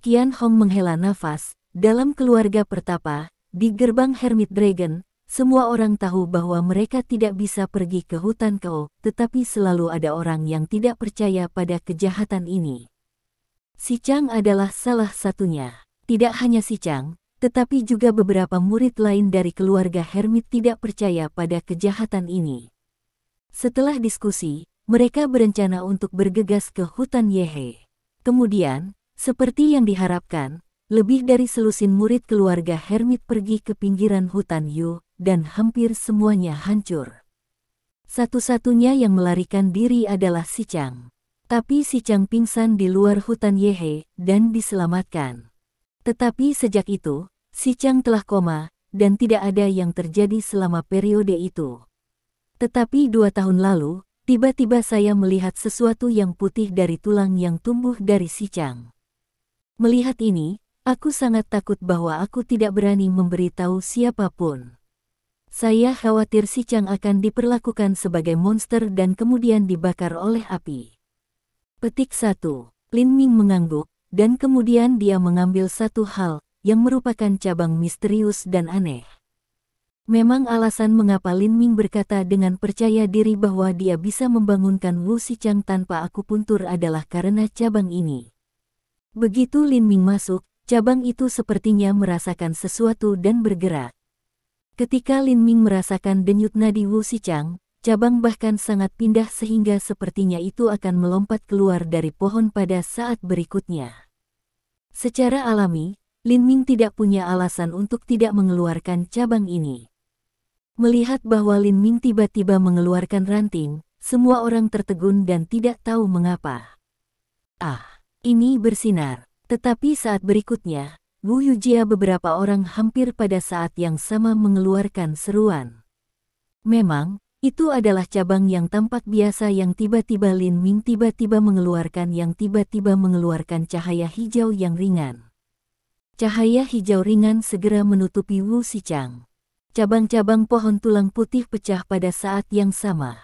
Qian Hong menghela nafas. Dalam keluarga pertapa, di gerbang Hermit Dragon, semua orang tahu bahwa mereka tidak bisa pergi ke hutan kau, tetapi selalu ada orang yang tidak percaya pada kejahatan ini. Xichang adalah salah satunya. Tidak hanya Xichang, tetapi juga beberapa murid lain dari keluarga Hermit tidak percaya pada kejahatan ini. Setelah diskusi, mereka berencana untuk bergegas ke hutan Yehe. Kemudian, seperti yang diharapkan, lebih dari selusin murid keluarga Hermit pergi ke pinggiran hutan Yu, dan hampir semuanya hancur. Satu-satunya yang melarikan diri adalah Xichang. Tapi Xichang pingsan di luar hutan Yehe, dan diselamatkan. Tetapi sejak itu, Xichang telah koma, dan tidak ada yang terjadi selama periode itu. Tetapi 2 tahun lalu, tiba-tiba saya melihat sesuatu yang putih dari tulang yang tumbuh dari Xichang. Melihat ini, aku sangat takut bahwa aku tidak berani memberitahu siapapun. Saya khawatir Xichang akan diperlakukan sebagai monster dan kemudian dibakar oleh api. Petik 1. Lin Ming mengangguk, dan kemudian dia mengambil satu hal, yang merupakan cabang misterius dan aneh. Memang alasan mengapa Lin Ming berkata dengan percaya diri bahwa dia bisa membangunkan Wu Xichang tanpa akupuntur adalah karena cabang ini. Begitu Lin Ming masuk, cabang itu sepertinya merasakan sesuatu dan bergerak. Ketika Lin Ming merasakan denyut nadi Wu Xichang, cabang bahkan sangat pindah sehingga sepertinya itu akan melompat keluar dari pohon pada saat berikutnya. Secara alami, Lin Ming tidak punya alasan untuk tidak mengeluarkan cabang ini. Melihat bahwa Lin Ming tiba-tiba mengeluarkan ranting, semua orang tertegun dan tidak tahu mengapa. Ah, ini bersinar. Tetapi saat berikutnya, Wu Yujia beberapa orang hampir pada saat yang sama mengeluarkan seruan. Memang, itu adalah cabang yang tampak biasa yang tiba-tiba Lin Ming tiba-tiba mengeluarkan cahaya hijau yang ringan. Cahaya hijau ringan segera menutupi Wu Xichang. Cabang-cabang pohon tulang putih pecah pada saat yang sama.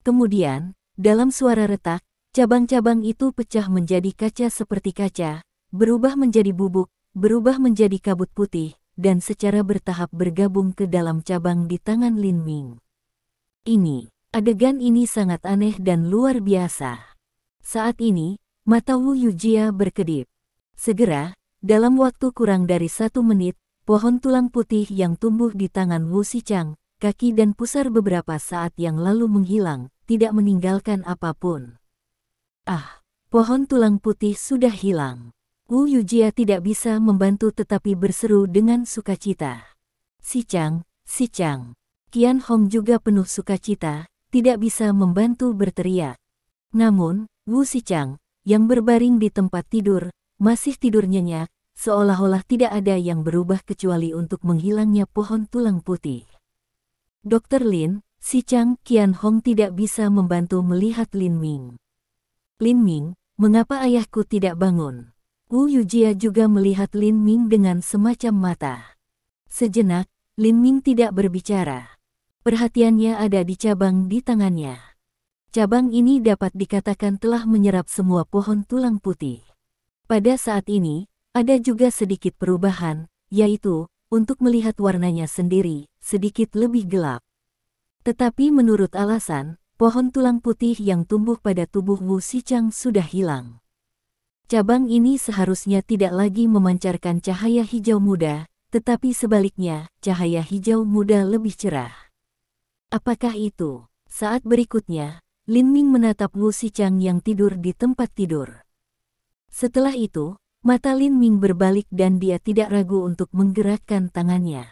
Kemudian, dalam suara retak, cabang-cabang itu pecah menjadi kaca seperti kaca, berubah menjadi bubuk, berubah menjadi kabut putih, dan secara bertahap bergabung ke dalam cabang di tangan Lin Ming. Adegan ini sangat aneh dan luar biasa. Saat ini, mata Wu Yujia berkedip. Segera, dalam waktu kurang dari 1 menit, pohon tulang putih yang tumbuh di tangan Wu Xichang, kaki dan pusar beberapa saat yang lalu menghilang, tidak meninggalkan apapun. Ah, pohon tulang putih sudah hilang. Wu Yujia tidak bisa membantu tetapi berseru dengan sukacita. Xichang, Xichang. Qian Hong juga penuh sukacita, tidak bisa membantu berteriak. Namun, Wu Xichang, yang berbaring di tempat tidur, masih tidur nyenyak, seolah-olah tidak ada yang berubah kecuali untuk menghilangnya pohon tulang putih. Dr. Lin, Xichang, Qian Hong tidak bisa membantu melihat Lin Ming. Lin Ming, mengapa ayahku tidak bangun? Wu Yujia juga melihat Lin Ming dengan semacam mata. Sejenak, Lin Ming tidak berbicara. Perhatiannya ada di cabang di tangannya. Cabang ini dapat dikatakan telah menyerap semua pohon tulang putih. Pada saat ini, ada juga sedikit perubahan, yaitu, untuk melihat warnanya sendiri, sedikit lebih gelap. Tetapi menurut alasan, pohon tulang putih yang tumbuh pada tubuh Wu Xichang sudah hilang. Cabang ini seharusnya tidak lagi memancarkan cahaya hijau muda, tetapi sebaliknya, cahaya hijau muda lebih cerah. Apakah itu? Saat berikutnya, Lin Ming menatap Wu Xichang yang tidur di tempat tidur. Setelah itu, mata Lin Ming berbalik dan dia tidak ragu untuk menggerakkan tangannya.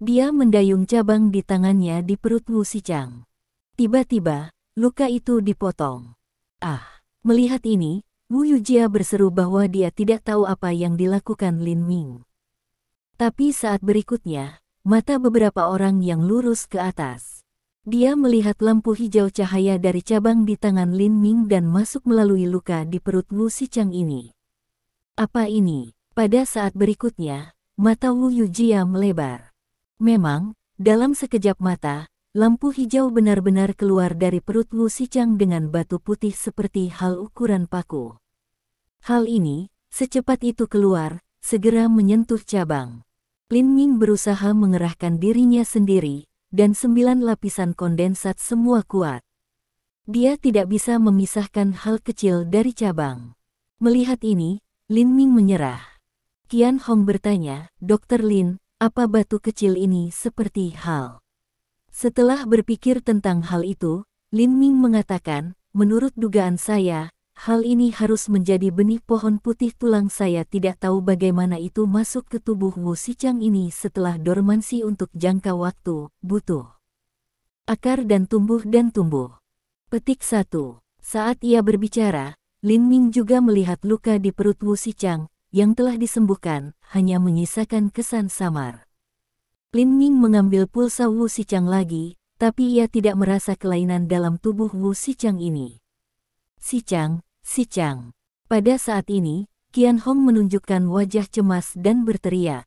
Dia mendayung cabang di tangannya di perut Wu Xichang. Tiba-tiba, luka itu dipotong. Ah, melihat ini, Wu Yujia berseru bahwa dia tidak tahu apa yang dilakukan Lin Ming. Tapi saat berikutnya, mata beberapa orang yang lurus ke atas. Dia melihat lampu hijau cahaya dari cabang di tangan Lin Ming dan masuk melalui luka di perut Wu Xichang ini. Apa ini? Pada saat berikutnya, mata Wu Yujia melebar. Memang, dalam sekejap mata, lampu hijau benar-benar keluar dari perut Wu Xichang dengan batu putih seperti hal ukuran paku. Hal ini, secepat itu keluar, segera menyentuh cabang. Lin Ming berusaha mengerahkan dirinya sendiri, dan 9 lapisan kondensat semua kuat. Dia tidak bisa memisahkan hal kecil dari cabang. Melihat ini, Lin Ming menyerah. Qian Hong bertanya, Dr. Lin, apa batu kecil ini seperti hal? Setelah berpikir tentang hal itu, Lin Ming mengatakan, menurut dugaan saya, hal ini harus menjadi benih pohon putih tulang. Saya tidak tahu bagaimana itu masuk ke tubuh Wu Xichang ini setelah dormansi untuk jangka waktu, butuh akar dan tumbuh. Petik 1. Saat ia berbicara, Lin Ming juga melihat luka di perut Wu Xichang, yang telah disembuhkan, hanya menyisakan kesan samar. Lin Ming mengambil pulsa Wu Xichang lagi, tapi ia tidak merasa kelainan dalam tubuh Wu Xichang ini. Xichang. Pada saat ini, Qian Hong menunjukkan wajah cemas dan berteriak.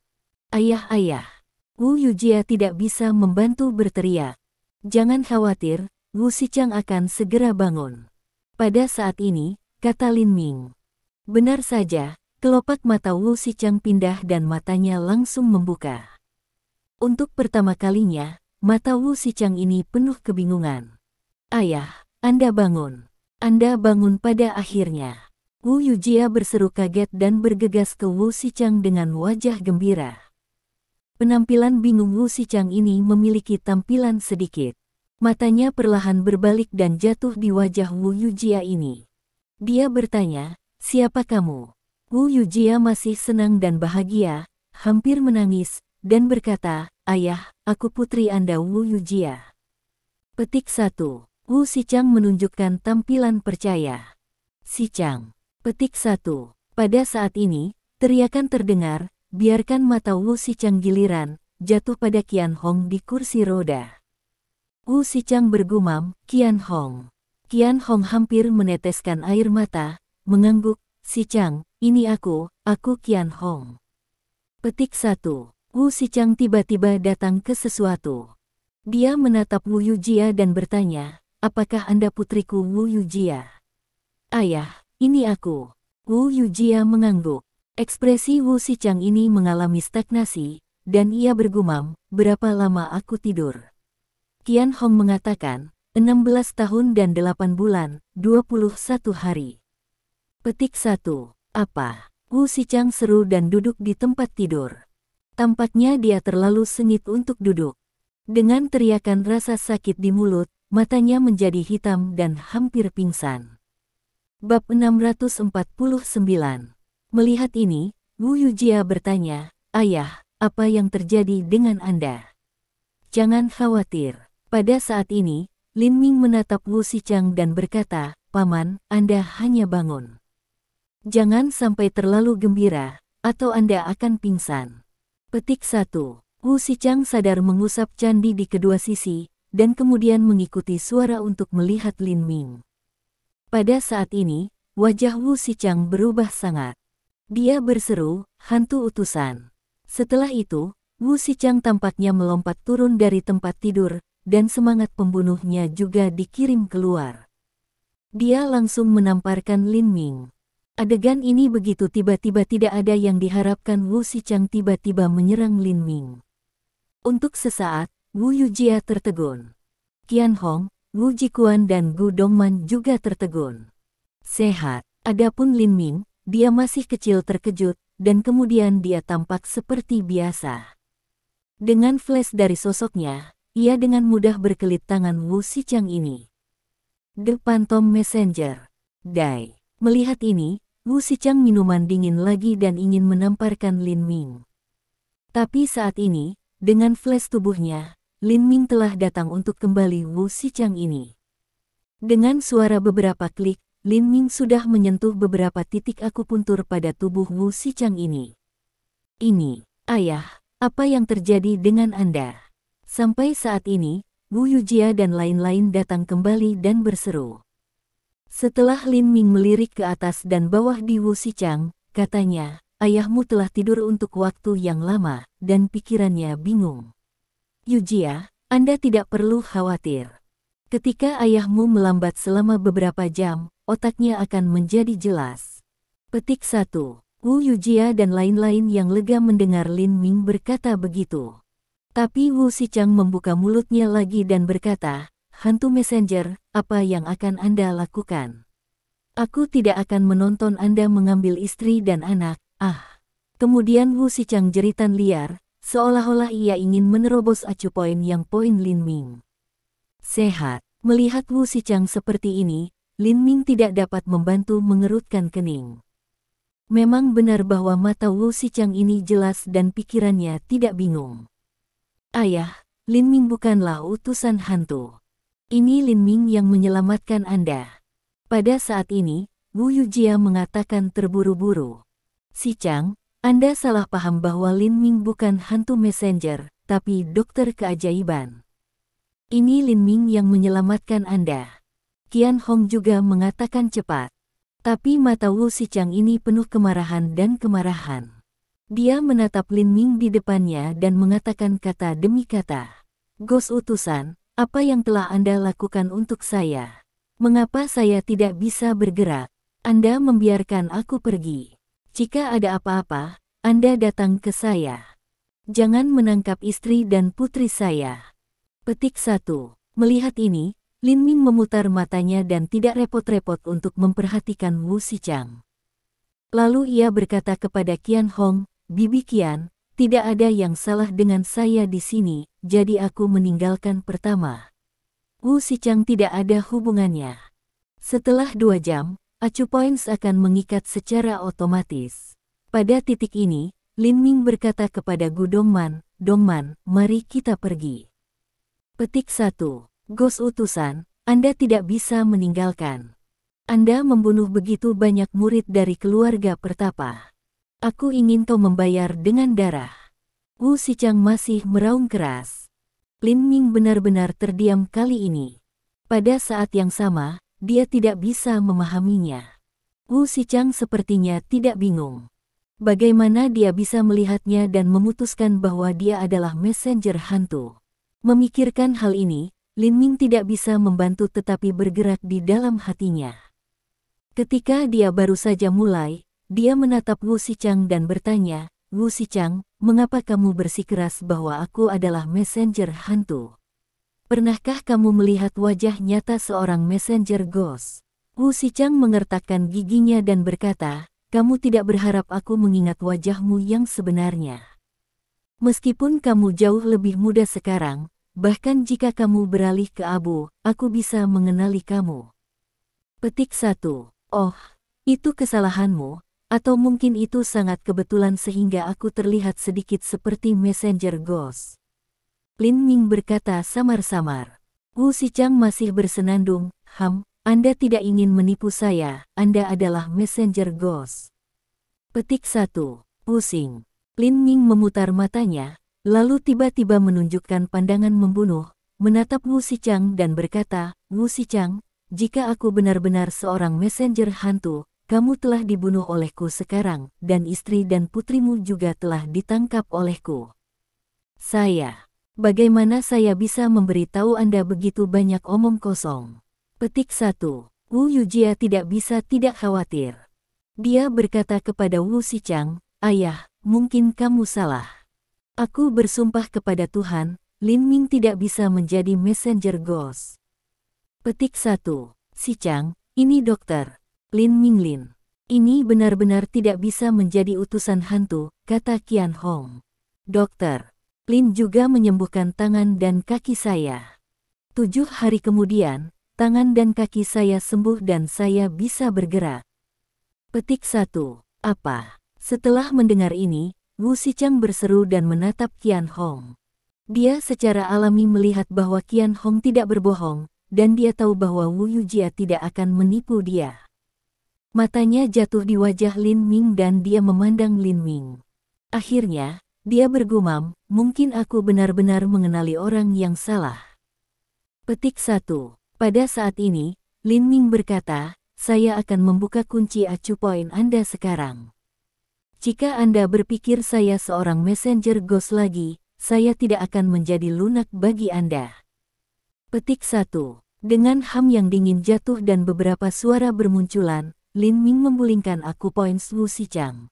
Ayah. Wu Yujia tidak bisa membantu berteriak. Jangan khawatir, Wu Xichang akan segera bangun. Pada saat ini, kata Lin Ming. Benar saja, kelopak mata Wu Xichang pindah dan matanya langsung membuka. Untuk pertama kalinya, mata Wu Xichang ini penuh kebingungan. Ayah, Anda bangun. Anda bangun pada akhirnya. Wu Yujia berseru kaget dan bergegas ke Wu Xichang dengan wajah gembira. Penampilan bingung Wu Xichang ini memiliki tampilan sedikit. Matanya perlahan berbalik dan jatuh di wajah Wu Yujia ini. Dia bertanya, siapa kamu? Wu Yujia masih senang dan bahagia, hampir menangis, dan berkata, Ayah, aku putri Anda Wu Yujia. Petik 1. Wu Xichang menunjukkan tampilan percaya. Xichang. Petik 1. Pada saat ini, teriakan terdengar, biarkan mata Wu Xichang giliran, jatuh pada Qian Hong di kursi roda. Wu Xichang bergumam, Qian Hong. Qian Hong hampir meneteskan air mata, mengangguk, Xichang, ini aku Qian Hong. Petik 1. Wu Xichang tiba-tiba datang ke sesuatu. Dia menatap Wu Yujia dan bertanya, apakah Anda putriku Wu Yujia? Ayah, ini aku. Wu Yujia mengangguk. Ekspresi Wu Xichang ini mengalami stagnasi, dan ia bergumam, berapa lama aku tidur? Qian Hong mengatakan, 16 tahun dan 8 bulan, 21 hari. Petik 1. Apa? Wu Xichang seru dan duduk di tempat tidur. Tampaknya dia terlalu sengit untuk duduk. Dengan teriakan rasa sakit di mulut, matanya menjadi hitam dan hampir pingsan. Bab 649. Melihat ini, Wu Yujia bertanya, Ayah, apa yang terjadi dengan Anda? Jangan khawatir. Pada saat ini, Lin Ming menatap Wu Xichang dan berkata, Paman, Anda hanya bangun. Jangan sampai terlalu gembira, atau Anda akan pingsan. Petik 1. Wu Xichang sadar mengusap candi di kedua sisi, dan kemudian mengikuti suara untuk melihat Lin Ming. Pada saat ini, wajah Wu Xichang berubah sangat. Dia berseru, hantu utusan. Setelah itu, Wu Xichang tampaknya melompat turun dari tempat tidur, dan semangat pembunuhnya juga dikirim keluar. Dia langsung menamparkan Lin Ming. Adegan ini begitu tiba-tiba, tidak ada yang diharapkan. Wu Xichang tiba-tiba menyerang Lin Ming. Untuk sesaat, Wu Yujia tertegun. Qian Hong, Wu Jikuan dan Gu Dongman juga tertegun. Sehat. Adapun Lin Ming, dia masih kecil terkejut, dan kemudian dia tampak seperti biasa. Dengan flash dari sosoknya, ia dengan mudah berkelit tangan Wu Xichang ini. The Phantom Messenger. Dai. Melihat ini, Wu Xichang minuman dingin lagi dan ingin menamparkan Lin Ming. Tapi saat ini, dengan flash tubuhnya, Lin Ming telah datang untuk kembali Wu Xichang ini. Dengan suara beberapa klik, Lin Ming sudah menyentuh beberapa titik akupuntur pada tubuh Wu Xichang ini. Ini, ayah, apa yang terjadi dengan Anda? Sampai saat ini, Wu Yujia dan lain-lain datang kembali dan berseru. Setelah Lin Ming melirik ke atas dan bawah di Wu Xichang, katanya, ayahmu telah tidur untuk waktu yang lama, dan pikirannya bingung. Yujia, Anda tidak perlu khawatir. Ketika ayahmu melambat selama beberapa jam, otaknya akan menjadi jelas. Petik 1. Wu Yujia dan lain-lain yang lega mendengar Lin Ming berkata begitu. Tapi Wu Xichang membuka mulutnya lagi dan berkata, hantu messenger, apa yang akan Anda lakukan? Aku tidak akan menonton Anda mengambil istri dan anak, Kemudian Wu Xichang jeritan liar, seolah-olah ia ingin menerobos acu poin yang poin Lin Ming. Sehat. Melihat Wu Xichang seperti ini, Lin Ming tidak dapat membantu mengerutkan kening. Memang benar bahwa mata Wu Xichang ini jelas dan pikirannya tidak bingung. Ayah, Lin Ming bukanlah utusan hantu. Ini Lin Ming yang menyelamatkan Anda. Pada saat ini, Wu Yujia mengatakan terburu-buru. Xichang, Anda salah paham bahwa Lin Ming bukan hantu messenger, tapi dokter keajaiban. Ini Lin Ming yang menyelamatkan Anda. Qian Hong juga mengatakan cepat. Tapi mata Wu Xichang ini penuh kemarahan dan kemarahan. Dia menatap Lin Ming di depannya dan mengatakan kata demi kata. Ghost utusan, apa yang telah Anda lakukan untuk saya? Mengapa saya tidak bisa bergerak? Anda membiarkan aku pergi. Jika ada apa-apa, Anda datang ke saya. Jangan menangkap istri dan putri saya. Petik 1. Melihat ini, Lin Ming memutar matanya dan tidak repot-repot untuk memperhatikan Wu Xichang. Lalu ia berkata kepada Qian Hong, Bibi Qian, tidak ada yang salah dengan saya di sini, jadi aku meninggalkan pertama. Wu Xichang tidak ada hubungannya. Setelah 2 jam, acu points akan mengikat secara otomatis. Pada titik ini, Lin Ming berkata kepada Gu Dongman, Dongman, mari kita pergi. Petik 1. Ghost utusan, Anda tidak bisa meninggalkan. Anda membunuh begitu banyak murid dari keluarga pertapa. Aku ingin kau membayar dengan darah. Wu Xichang masih meraung keras. Lin Ming benar-benar terdiam kali ini. Pada saat yang sama, dia tidak bisa memahaminya. Wu Xichang sepertinya tidak bingung. Bagaimana dia bisa melihatnya dan memutuskan bahwa dia adalah messenger hantu? Memikirkan hal ini, Lin Ming tidak bisa membantu tetapi bergerak di dalam hatinya. Ketika dia baru saja mulai, dia menatap Wu Xichang dan bertanya, Wu Xichang, mengapa kamu bersikeras bahwa aku adalah messenger hantu? Pernahkah kamu melihat wajah nyata seorang messenger ghost? Wu Xichang mengertakkan giginya dan berkata, kamu tidak berharap aku mengingat wajahmu yang sebenarnya. Meskipun kamu jauh lebih muda sekarang, bahkan jika kamu beralih ke abu, aku bisa mengenali kamu. Petik 1. Oh, itu kesalahanmu, atau mungkin itu sangat kebetulan sehingga aku terlihat sedikit seperti messenger ghost. Lin Ming berkata samar-samar. Wu Xichang masih bersenandung, Anda tidak ingin menipu saya, Anda adalah messenger ghost. Petik 1. Pusing. Lin Ming memutar matanya, lalu tiba-tiba menunjukkan pandangan membunuh, menatap Wu Xichang dan berkata, Wu Xichang, jika aku benar-benar seorang messenger hantu, kamu telah dibunuh olehku sekarang, dan istri dan putrimu juga telah ditangkap olehku. Bagaimana saya bisa memberitahu Anda begitu banyak omong kosong? Petik 1. Wu Yujia tidak bisa tidak khawatir. Dia berkata kepada Wu Xichang, Ayah, mungkin kamu salah. Aku bersumpah kepada Tuhan, Lin Ming tidak bisa menjadi messenger ghost. Petik 1. Xichang, ini dokter. Lin Ming Lin. Ini benar-benar tidak bisa menjadi utusan hantu, kata Qian Hong. Dokter. Lin juga menyembuhkan tangan dan kaki saya. 7 hari kemudian, tangan dan kaki saya sembuh dan saya bisa bergerak. Petik 1. Apa? Setelah mendengar ini, Wu Xichang berseru dan menatap Qian Hong. Dia secara alami melihat bahwa Qian Hong tidak berbohong, dan dia tahu bahwa Wu Yujia tidak akan menipu dia. Matanya jatuh di wajah Lin Ming dan dia memandang Lin Ming. Akhirnya, dia bergumam, mungkin aku benar-benar mengenali orang yang salah. Petik 1. Pada saat ini, Lin Ming berkata, saya akan membuka kunci acu poin Anda sekarang. Jika Anda berpikir saya seorang messenger ghost lagi, saya tidak akan menjadi lunak bagi Anda. Petik 1. Dengan ham yang dingin jatuh dan beberapa suara bermunculan, Lin Ming membulingkan aku poin Wu Xichang.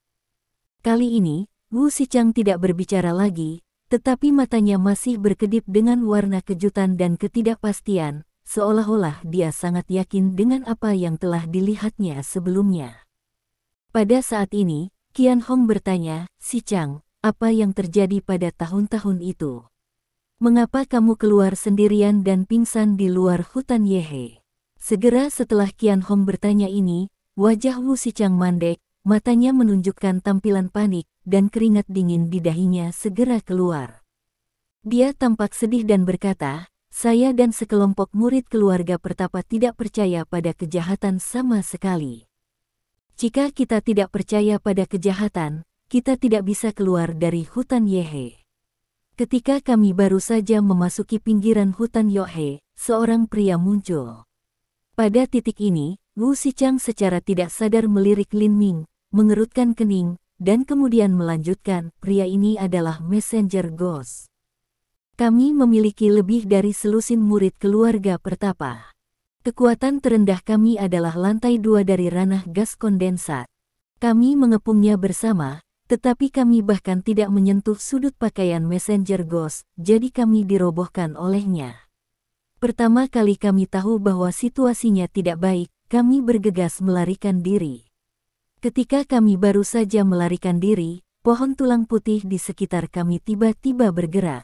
Kali ini, Wu Xichang tidak berbicara lagi, tetapi matanya masih berkedip dengan warna kejutan dan ketidakpastian, seolah-olah dia sangat yakin dengan apa yang telah dilihatnya sebelumnya. Pada saat ini, Qian Hong bertanya, Xichang, apa yang terjadi pada tahun-tahun itu? Mengapa kamu keluar sendirian dan pingsan di luar hutan Yehe? Segera setelah Qian Hong bertanya ini, wajah Wu Xichang mandek, matanya menunjukkan tampilan panik, dan keringat dingin di dahinya segera keluar. Dia tampak sedih dan berkata, saya dan sekelompok murid keluarga Pertapa tidak percaya pada kejahatan sama sekali. Jika kita tidak percaya pada kejahatan, kita tidak bisa keluar dari hutan Yehe. Ketika kami baru saja memasuki pinggiran hutan Yohe, seorang pria muncul. Pada titik ini, Wu Xichang secara tidak sadar melirik Lin Ming, mengerutkan kening, dan kemudian melanjutkan, pria ini adalah messenger ghost. Kami memiliki lebih dari selusin murid keluarga Pertapa. Kekuatan terendah kami adalah lantai 2 dari ranah gas kondensat. Kami mengepungnya bersama, tetapi kami bahkan tidak menyentuh sudut pakaian messenger ghost, jadi kami dirobohkan olehnya. Pertama kali kami tahu bahwa situasinya tidak baik, kami bergegas melarikan diri. Ketika kami baru saja melarikan diri, pohon tulang putih di sekitar kami tiba-tiba bergerak.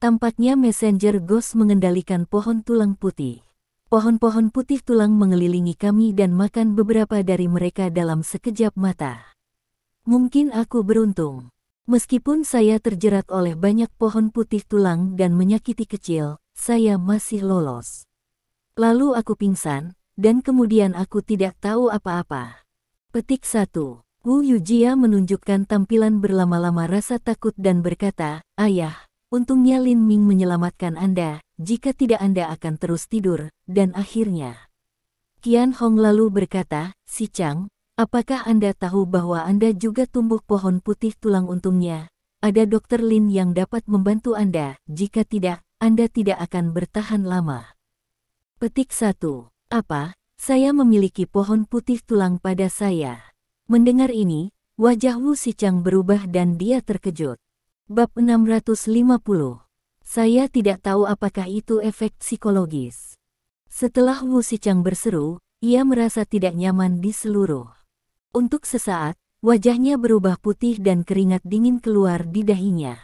Tampaknya messenger ghost mengendalikan pohon tulang putih. Pohon-pohon putih tulang mengelilingi kami dan makan beberapa dari mereka dalam sekejap mata. Mungkin aku beruntung. Meskipun saya terjerat oleh banyak pohon putih tulang dan menyakiti kecil, saya masih lolos. Lalu aku pingsan, dan kemudian aku tidak tahu apa-apa. Petik 1. Wu Yujia menunjukkan tampilan berlama-lama rasa takut dan berkata, ayah, untungnya Lin Ming menyelamatkan Anda, jika tidak Anda akan terus tidur, dan akhirnya. Qian Hong lalu berkata, Xichang, apakah Anda tahu bahwa Anda juga tumbuh pohon putih tulang untungnya? Ada Dokter Lin yang dapat membantu Anda, jika tidak, Anda tidak akan bertahan lama. Petik 1. Apa? Saya memiliki pohon putih tulang pada saya. Mendengar ini, wajah Wu Xichang berubah dan dia terkejut. Bab 650. Saya tidak tahu apakah itu efek psikologis. Setelah Wu Xichang berseru, ia merasa tidak nyaman di seluruh. Untuk sesaat, wajahnya berubah putih dan keringat dingin keluar di dahinya.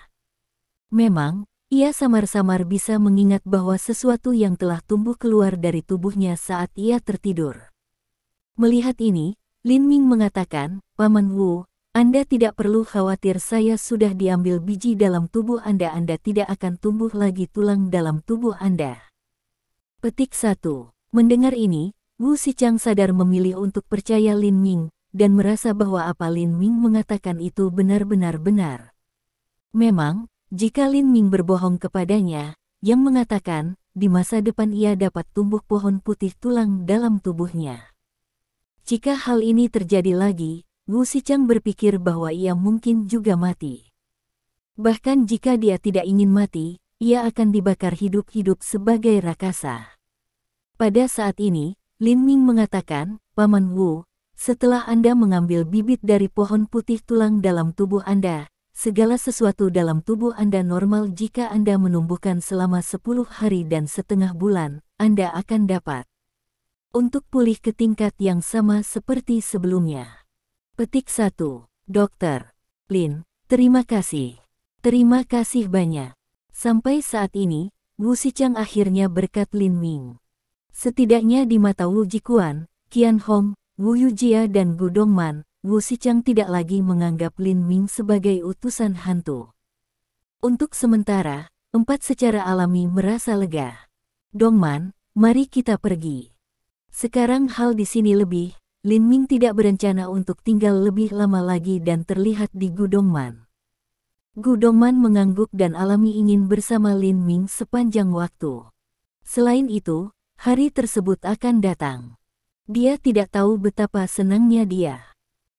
Memang, ia samar-samar bisa mengingat bahwa sesuatu yang telah tumbuh keluar dari tubuhnya saat ia tertidur. Melihat ini, Lin Ming mengatakan, Paman Wu, Anda tidak perlu khawatir, saya sudah diambil biji dalam tubuh Anda tidak akan tumbuh lagi tulang dalam tubuh Anda. Petik 1. Mendengar ini, Wu Xichang sadar memilih untuk percaya Lin Ming, dan merasa bahwa apa Lin Ming mengatakan itu benar-benar benar. Memang, jika Lin Ming berbohong kepadanya, yang mengatakan, di masa depan ia dapat tumbuh pohon putih tulang dalam tubuhnya. Jika hal ini terjadi lagi, Wu Xichang berpikir bahwa ia mungkin juga mati. Bahkan jika dia tidak ingin mati, ia akan dibakar hidup-hidup sebagai rakasa. Pada saat ini, Lin Ming mengatakan, Paman Wu, setelah Anda mengambil bibit dari pohon putih tulang dalam tubuh Anda, segala sesuatu dalam tubuh Anda normal. Jika Anda menumbuhkan selama 10 hari dan setengah bulan, Anda akan dapat untuk pulih ke tingkat yang sama seperti sebelumnya. Petik 1. Dokter Lin, terima kasih. Terima kasih banyak. Sampai saat ini, Wu Xichang akhirnya berkat Lin Ming. Setidaknya di mata Wu Jikuan, Qian Hong, Wu Yujia dan Gu Dongman, Wu Xichang tidak lagi menganggap Lin Ming sebagai utusan hantu. Untuk sementara, empat secara alami merasa lega. Dongman, mari kita pergi. Sekarang hal di sini lebih, Lin Ming tidak berencana untuk tinggal lebih lama lagi dan terlihat di Gudongman. Gudongman mengangguk dan alami ingin bersama Lin Ming sepanjang waktu. Selain itu, hari tersebut akan datang. Dia tidak tahu betapa senangnya dia.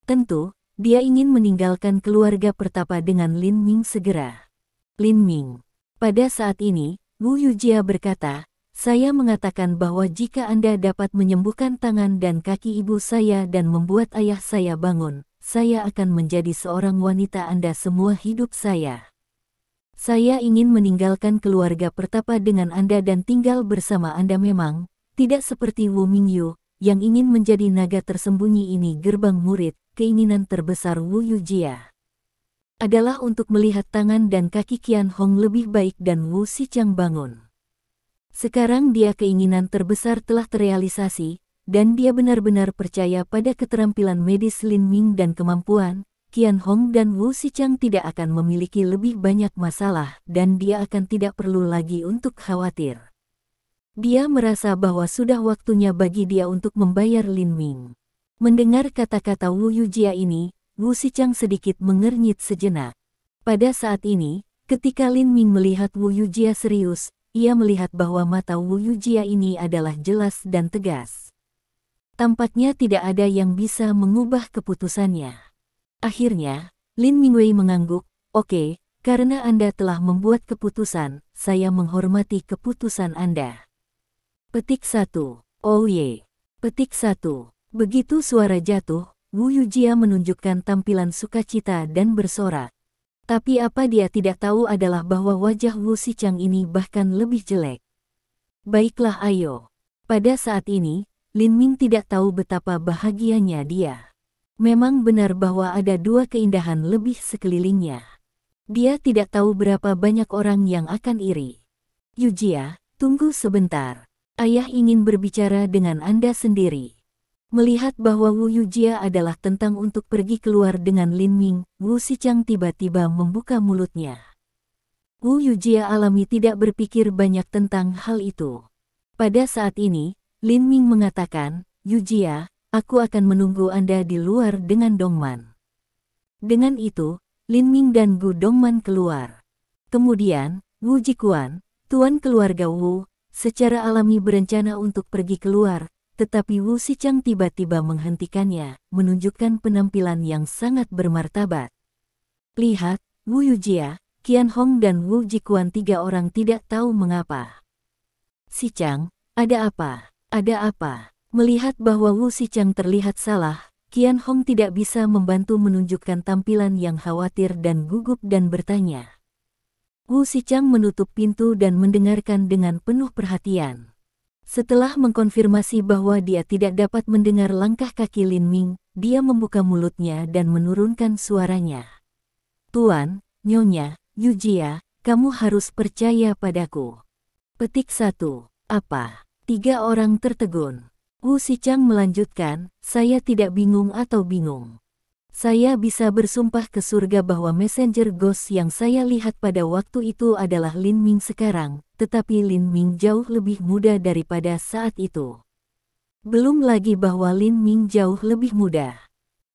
Tentu, dia ingin meninggalkan keluarga pertapa dengan Lin Ming segera. Lin Ming. Pada saat ini, Wu Yujia berkata, saya mengatakan bahwa jika Anda dapat menyembuhkan tangan dan kaki ibu saya dan membuat ayah saya bangun, saya akan menjadi seorang wanita Anda semua hidup saya. Saya ingin meninggalkan keluarga pertapa dengan Anda dan tinggal bersama Anda memang, tidak seperti Wu Mingyu, yang ingin menjadi naga tersembunyi ini gerbang murid, keinginan terbesar Wu Yujia adalah untuk melihat tangan dan kaki Qian Hong lebih baik dan Wu Xiqiang bangun. Sekarang keinginan terbesar telah terrealisasi, dan dia benar-benar percaya pada keterampilan medis Lin Ming dan kemampuan, Qian Hong dan Wu Xiqiang tidak akan memiliki lebih banyak masalah dan dia akan tidak perlu lagi untuk khawatir. Dia merasa bahwa sudah waktunya bagi dia untuk membayar Lin Ming. Mendengar kata-kata Wu Yujia ini, Wu Xiqiang sedikit mengernyit sejenak. Pada saat ini, ketika Lin Ming melihat Wu Yujia serius, ia melihat bahwa mata Wu Yujia ini adalah jelas dan tegas. Tampaknya tidak ada yang bisa mengubah keputusannya. Akhirnya, Lin Mingwei mengangguk, oke, karena Anda telah membuat keputusan, saya menghormati keputusan Anda. Petik 1. Oh ye. Petik 1. Begitu suara jatuh, Wu Yujia menunjukkan tampilan sukacita dan bersorak. Tapi apa dia tidak tahu adalah bahwa wajah Wu Xiqiang ini bahkan lebih jelek. Baiklah ayo. Pada saat ini, Lin Ming tidak tahu betapa bahagianya dia. Memang benar bahwa ada dua keindahan lebih sekelilingnya. Dia tidak tahu berapa banyak orang yang akan iri. Yujia, tunggu sebentar. Ayah ingin berbicara dengan Anda sendiri. Melihat bahwa Wu Yujia adalah tentang untuk pergi keluar dengan Lin Ming, Wu Xiqiang tiba-tiba membuka mulutnya. Wu Yujia alami tidak berpikir banyak tentang hal itu. Pada saat ini, Lin Ming mengatakan, Yujia, aku akan menunggu Anda di luar dengan Dongman. Dengan itu, Lin Ming dan Gu Dongman keluar. Kemudian, Wu Jikuan, tuan keluarga Wu, secara alami berencana untuk pergi keluar, tetapi Wu Xiqiang tiba-tiba menghentikannya, menunjukkan penampilan yang sangat bermartabat. Lihat, Wu Yujia, Qian Hong dan Wu Jikuan tiga orang tidak tahu mengapa. Xiqiang, ada apa? Ada apa? Melihat bahwa Wu Xiqiang terlihat salah, Qian Hong tidak bisa membantu menunjukkan tampilan yang khawatir dan gugup dan bertanya. Wu Xiqiang menutup pintu dan mendengarkan dengan penuh perhatian. Setelah mengkonfirmasi bahwa dia tidak dapat mendengar langkah kaki Lin Ming, dia membuka mulutnya dan menurunkan suaranya. Tuan, Nyonya, Yujia, kamu harus percaya padaku. Petik 1. Apa? Tiga orang tertegun. Wu Xiqiang melanjutkan, saya tidak bingung atau bingung. Saya bisa bersumpah ke surga bahwa messenger ghost yang saya lihat pada waktu itu adalah Lin Ming sekarang, tetapi Lin Ming jauh lebih muda daripada saat itu. Belum lagi bahwa Lin Ming jauh lebih muda.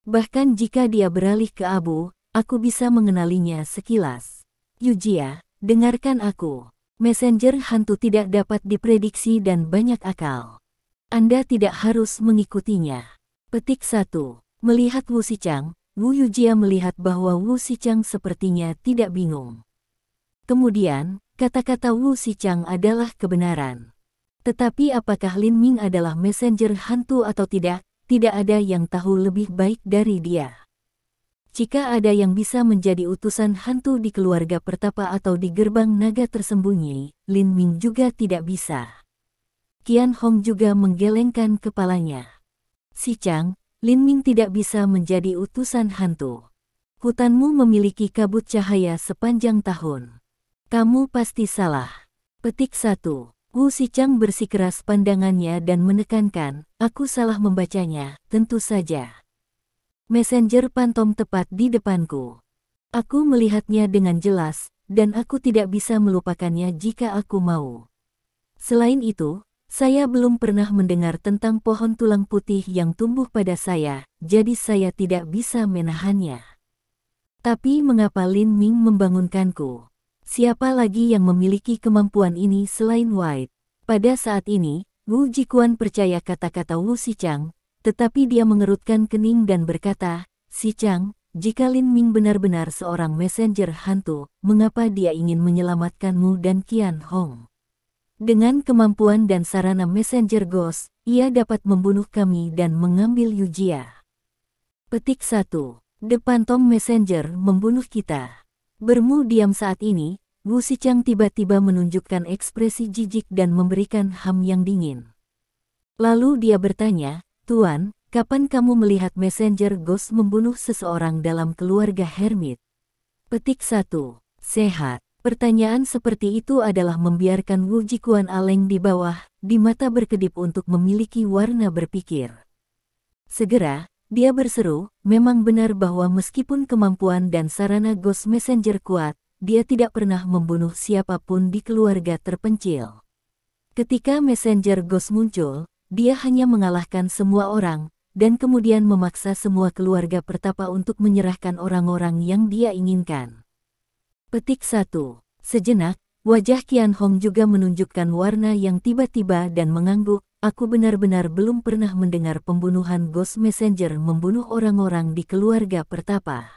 Bahkan jika dia beralih ke abu, aku bisa mengenalinya sekilas. Yujia, dengarkan aku. Messenger hantu tidak dapat diprediksi dan banyak akal. Anda tidak harus mengikutinya. Petik 1. Melihat Wu Xiqiang, Wu Yujia melihat bahwa Wu Xiqiang sepertinya tidak bingung. Kemudian, kata-kata Wu Xiqiang adalah kebenaran. Tetapi apakah Lin Ming adalah messenger hantu atau tidak, tidak ada yang tahu lebih baik dari dia. Jika ada yang bisa menjadi utusan hantu di keluarga pertapa atau di gerbang naga tersembunyi, Lin Ming juga tidak bisa. Qian Hong juga menggelengkan kepalanya. Xiqiang, Lin Ming tidak bisa menjadi utusan hantu. Hutanmu memiliki kabut cahaya sepanjang tahun. Kamu pasti salah. Petik 1. Wu Xiqiang bersikeras pandangannya dan menekankan, aku salah membacanya, tentu saja. Messenger pantom tepat di depanku. Aku melihatnya dengan jelas, dan aku tidak bisa melupakannya jika aku mau. Selain itu, Saya belum pernah mendengar tentang pohon tulang putih yang tumbuh pada saya, jadi saya tidak bisa menahannya. Tapi mengapa Lin Ming membangunkanku? Siapa lagi yang memiliki kemampuan ini selain White? Pada saat ini, Wu Jikuan percaya kata-kata Wu Xichang, tetapi dia mengerutkan kening dan berkata, Xichang, jika Lin Ming benar-benar seorang messenger hantu, mengapa dia ingin menyelamatkanmu dan Qian Hong? Dengan kemampuan dan sarana messenger ghost, ia dapat membunuh kami dan mengambil Yujia. Petik 1. The Phantom Messenger membunuh kita. Bermu diam saat ini, Wu Xichang tiba-tiba menunjukkan ekspresi jijik dan memberikan ham yang dingin. Lalu dia bertanya, Tuan, kapan kamu melihat messenger ghost membunuh seseorang dalam keluarga Hermit? Petik 1. Sehat. Pertanyaan seperti itu adalah membiarkan Wu Jikuan aleng di bawah, di mata berkedip untuk memiliki warna berpikir. Segera, dia berseru, memang benar bahwa meskipun kemampuan dan sarana Ghost Messenger kuat, dia tidak pernah membunuh siapapun di keluarga terpencil. Ketika Messenger Ghost muncul, dia hanya mengalahkan semua orang, dan kemudian memaksa semua keluarga pertapa untuk menyerahkan orang-orang yang dia inginkan. Petik 1. Sejenak, wajah Qian Hong juga menunjukkan warna yang tiba-tiba dan mengangguk. Aku benar-benar belum pernah mendengar pembunuhan Ghost Messenger membunuh orang-orang di keluarga pertapa.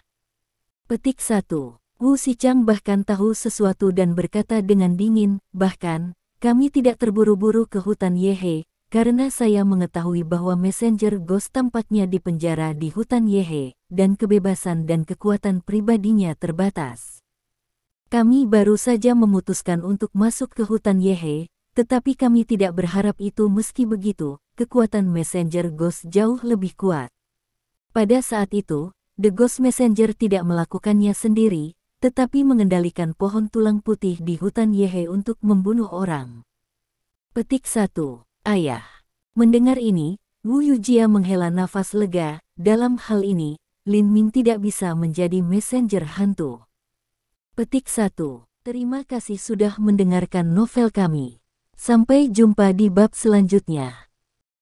Petik 1. Wu Xichang bahkan tahu sesuatu dan berkata dengan dingin, bahkan, kami tidak terburu-buru ke hutan Yehe, karena saya mengetahui bahwa Messenger Ghost tampaknya dipenjara di hutan Yehe, dan kebebasan dan kekuatan pribadinya terbatas. Kami baru saja memutuskan untuk masuk ke hutan Yehe, tetapi kami tidak berharap itu. Meski begitu, kekuatan Messenger Ghost jauh lebih kuat. Pada saat itu, The Ghost Messenger tidak melakukannya sendiri, tetapi mengendalikan pohon tulang putih di hutan Yehe untuk membunuh orang. Petik 1. Ayah. Mendengar ini, Wu Yujia menghela nafas lega. Dalam hal ini, Lin Ming tidak bisa menjadi messenger hantu. Petik 1. Terima kasih sudah mendengarkan novel kami. Sampai jumpa di bab selanjutnya.